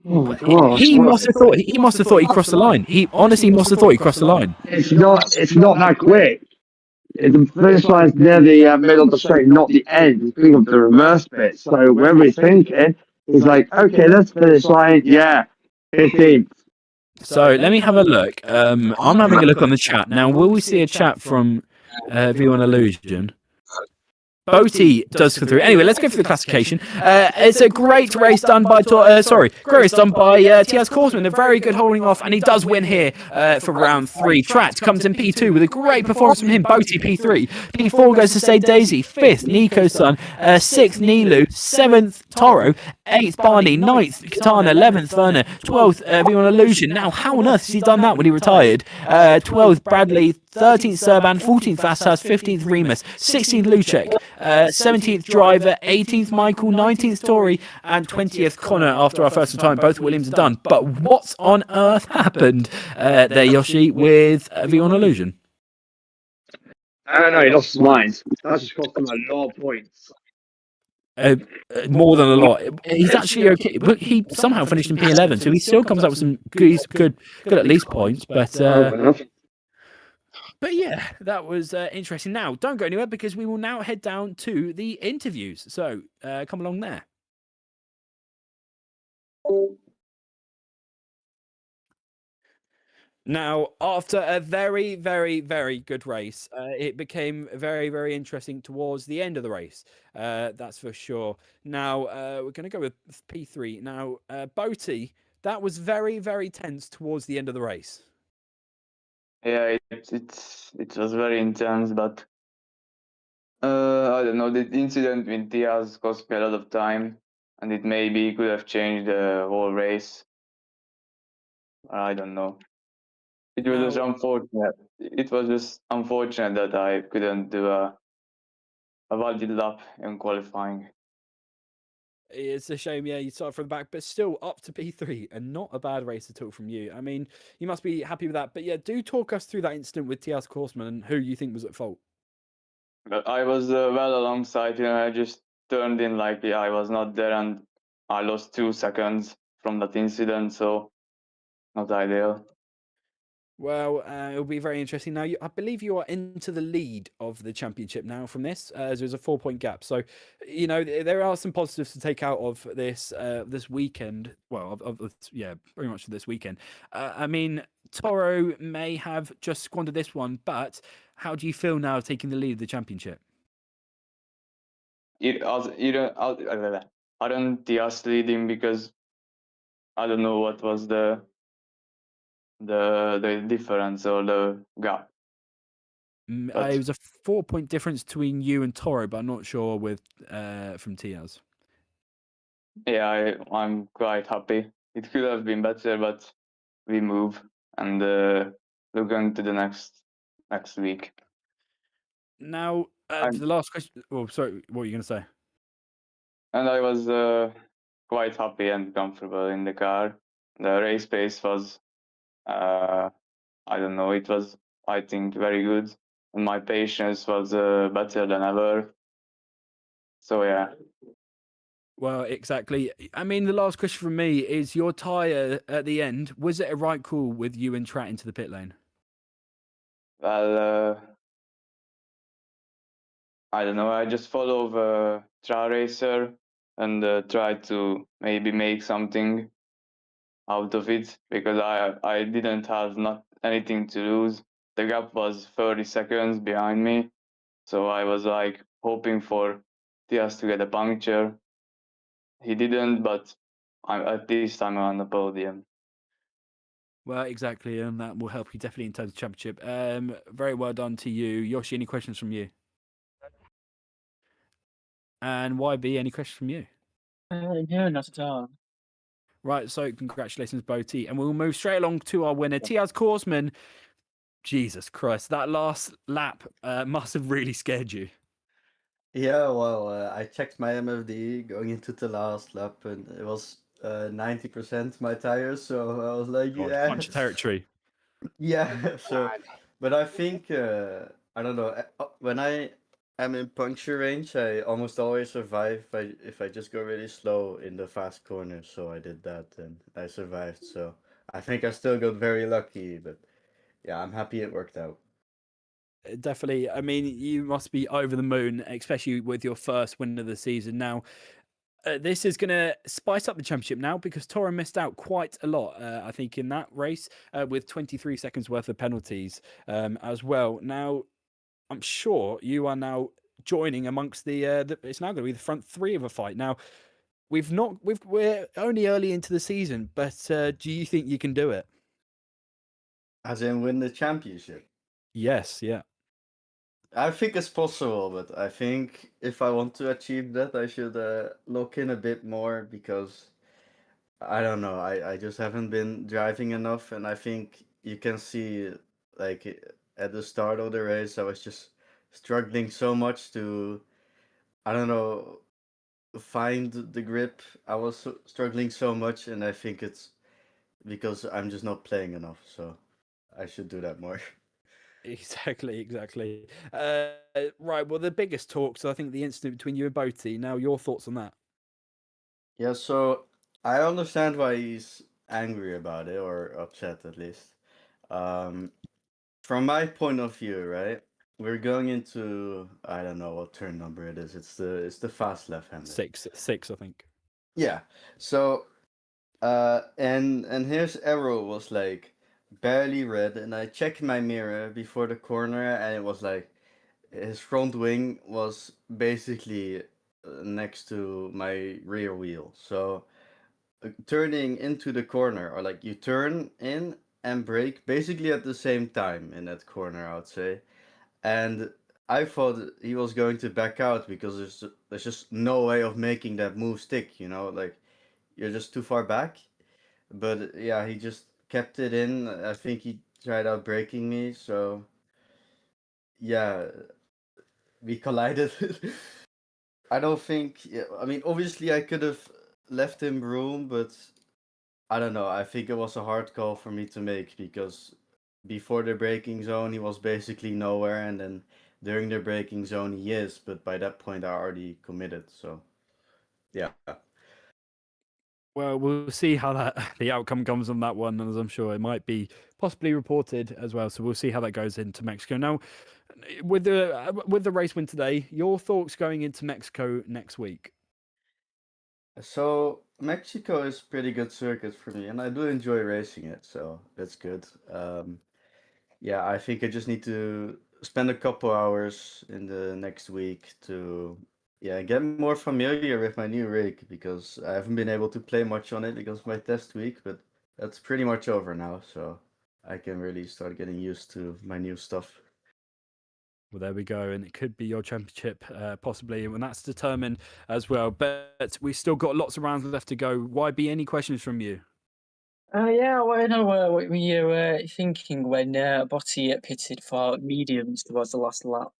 Oh my god! He must have thought he crossed the line. He honestly must have thought he crossed the line. It's not that quick. The finish line's near the middle of the straight, not the end. It's being of the reverse bit. So wherever he's thinking, he's like, okay, that's finish line. Yeah, 15th. So let me have a look. I'm having a look on the chat now. Will we see a chat from V1 Illusion? Boaty does come through. Anyway, let's go for the classification. It's a great race done by great race done by Tiaz Korsman. A very good holding off, and he does win here for round 3. Tratt comes in P2 with a great performance from him. Boaty P3. P4 goes to Say Daisy. 5th, Nico's son. 6th, Nilu. 7th, Toro. 8th, Barney. 9th, Katana. 11th, Werner. 12th, V1 Illusion. Now, how on earth has he done that when he retired? 12th, Bradley. 13th, Serban. 14th, Vastas. 15th, Remus. 16th, Lucek. 17th Driver, 18th Michael, 19th Tory, and 20th Connor after our first time. Both Williams are done. But what on earth happened there, Yoshi, with V1 Illusion? I don't know, he lost his mind. That just cost him a lot of points. More than a lot. He's actually okay, but he somehow finished in P11, so he still comes up with some good at least points. But yeah, that was interesting. Now, don't go anywhere because we will now head down to the interviews. So come along there. Now, after a very, very, very good race, it became very, very interesting towards the end of the race. That's for sure. Now, we're going to go with P3. Now, Boaty, that was very, very tense towards the end of the race. Yeah, it was very intense, but I don't know. The incident with Diaz cost me a lot of time, and it maybe could have changed the whole race. I don't know. It was just unfortunate. It was just unfortunate that I couldn't do a valid lap in qualifying. It's a shame, yeah, you start from the back, but still up to P3 and not a bad race at all from you. I mean, you must be happy with that. But yeah, do talk us through that incident with Tiaz Korsman and who you think was at fault. But I was well alongside him. I just turned in like I was not there, and I lost 2 seconds from that incident, so not ideal. Well, it'll be very interesting. Now, I believe you are into the lead of the championship now from this, as there's a 4-point gap. So, you know, there are some positives to take out of this this weekend. Well, pretty much this weekend. I mean, Toro may have just squandered this one, but how do you feel now taking the lead of the championship? I don't just leading because I don't know what was the difference or the gap. It was a 4-point difference between you and Toro, but I'm not sure with from Tiaz. Yeah, I'm quite happy. It could have been better, but we move and look into the next week. Now, the last question. Oh, sorry, what were you going to say? And I was quite happy and comfortable in the car. The race pace was, I don't know, it was, I think, very good. And my patience was better than ever. So, yeah. Well, exactly. I mean, the last question from me is your tyre at the end. Was it a right call with you and Tratt into the pit lane? Well, I don't know. I just follow the trial racer and try to maybe make something out of it because I didn't have not anything to lose. The gap was 30 seconds behind me, so I was like hoping for Diaz to get a puncture. He didn't, but at least I'm on the podium. Well, exactly, and that will help you definitely in terms of championship. Very well done to you, Yoshi. Any questions from you? And YB, any questions from you? No, not at all. Right, so congratulations, Boti, and we'll move straight along to our winner, Tiaz Korsman. Jesus Christ, that last lap must have really scared you. Yeah, well, I checked my MFD going into the last lap, and it was 90% my tires. So I was like, God, yeah, punch territory. yeah. So, but I think I don't know. When I am in puncture range, I almost always survive if I just go really slow in the fast corners. So I did that, and I survived. So I think I still got very lucky, but yeah, I'm happy it worked out. Definitely. I mean, you must be over the moon, especially with your first win of the season. Now, this is going to spice up the championship now because Toro missed out quite a lot, I think, in that race with 23 seconds worth of penalties as well. Now, I'm sure you are now joining amongst it's now going to be the front three of a fight. Now, we're only early into the season, but do you think you can do it? As in win the championship. Yes, yeah. I think it's possible, but I think if I want to achieve that, I should lock in a bit more because I don't know. I just haven't been driving enough, and I think you can see like at the start of the race, I was just struggling so much to I don't know find the grip. I was struggling so much, and I think it's because I'm just not playing enough. So I should do that more. Exactly. Right. Well, the biggest talks, I think, the incident between you and Boti. Now, your thoughts on that? Yeah, so I understand why he's angry about it or upset at least. Um, from my point of view, right? We're going into I don't know what turn number it is. It's the fast left-hander. Six, I think. Yeah. So and his arrow was like barely red, and I checked my mirror before the corner, and it was like his front wing was basically next to my rear wheel. So turning into the corner, or like you turn in and brake basically at the same time in that corner, I would say. And I thought he was going to back out because there's just no way of making that move stick, like you're just too far back. But yeah, he just kept it in. I think he tried out braking me, so yeah, we collided. I don't think. Yeah, I mean, obviously, I could have left him room, but I don't know. I think it was a hard call for me to make because before the braking zone, he was basically nowhere, and then during the braking zone, he is. But by that point, I already committed. So, yeah. Well, we'll see how the outcome comes on that one, as I'm sure it might be possibly reported as well. So we'll see how that goes into Mexico. Now, with the race win today, your thoughts going into Mexico next week? So Mexico is pretty good circuit for me, and I do enjoy racing it. So that's good. Yeah, I think I just need to spend a couple hours in the next week to get more familiar with my new rig because I haven't been able to play much on it because of my test week, but that's pretty much over now, so I can really start getting used to my new stuff. Well, there we go, and it could be your championship possibly, and that's determined as well. But we've still got lots of rounds left to go. YB, any questions from you? Yeah, well, I know what were you thinking when Botti pitted for mediums towards the last lap?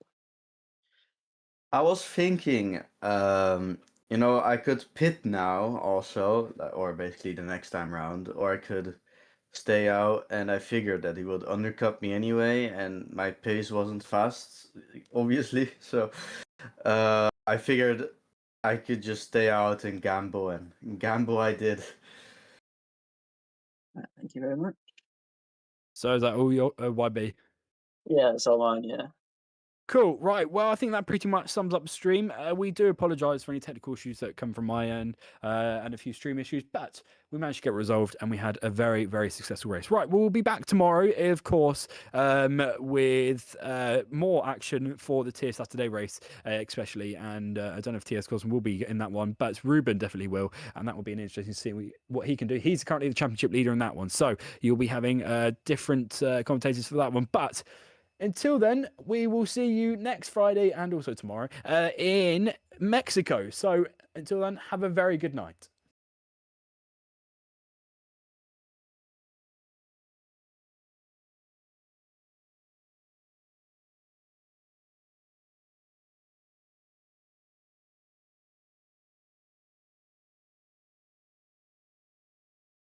I was thinking, I could pit now also, or basically the next time round, or I could stay out, and I figured that he would undercut me anyway, and my pace wasn't fast, obviously. So I figured I could just stay out and gamble I did. Thank you very much. So is that all your YB? Yeah, it's all mine, yeah. Cool. Right. Well, I think that pretty much sums up the stream. We do apologise for any technical issues that come from my end and a few stream issues, but we managed to get resolved and we had a very, very successful race. Right. We'll be back tomorrow, of course, with more action for the Tier Saturday race, especially. And I don't know if TS Cosmo will be in that one, but Ruben definitely will. And that will be an interesting to see what he can do. He's currently the championship leader in that one. So you'll be having different commentators for that one. But until then, we will see you next Friday and also tomorrow in Mexico. So until then, have a very good night.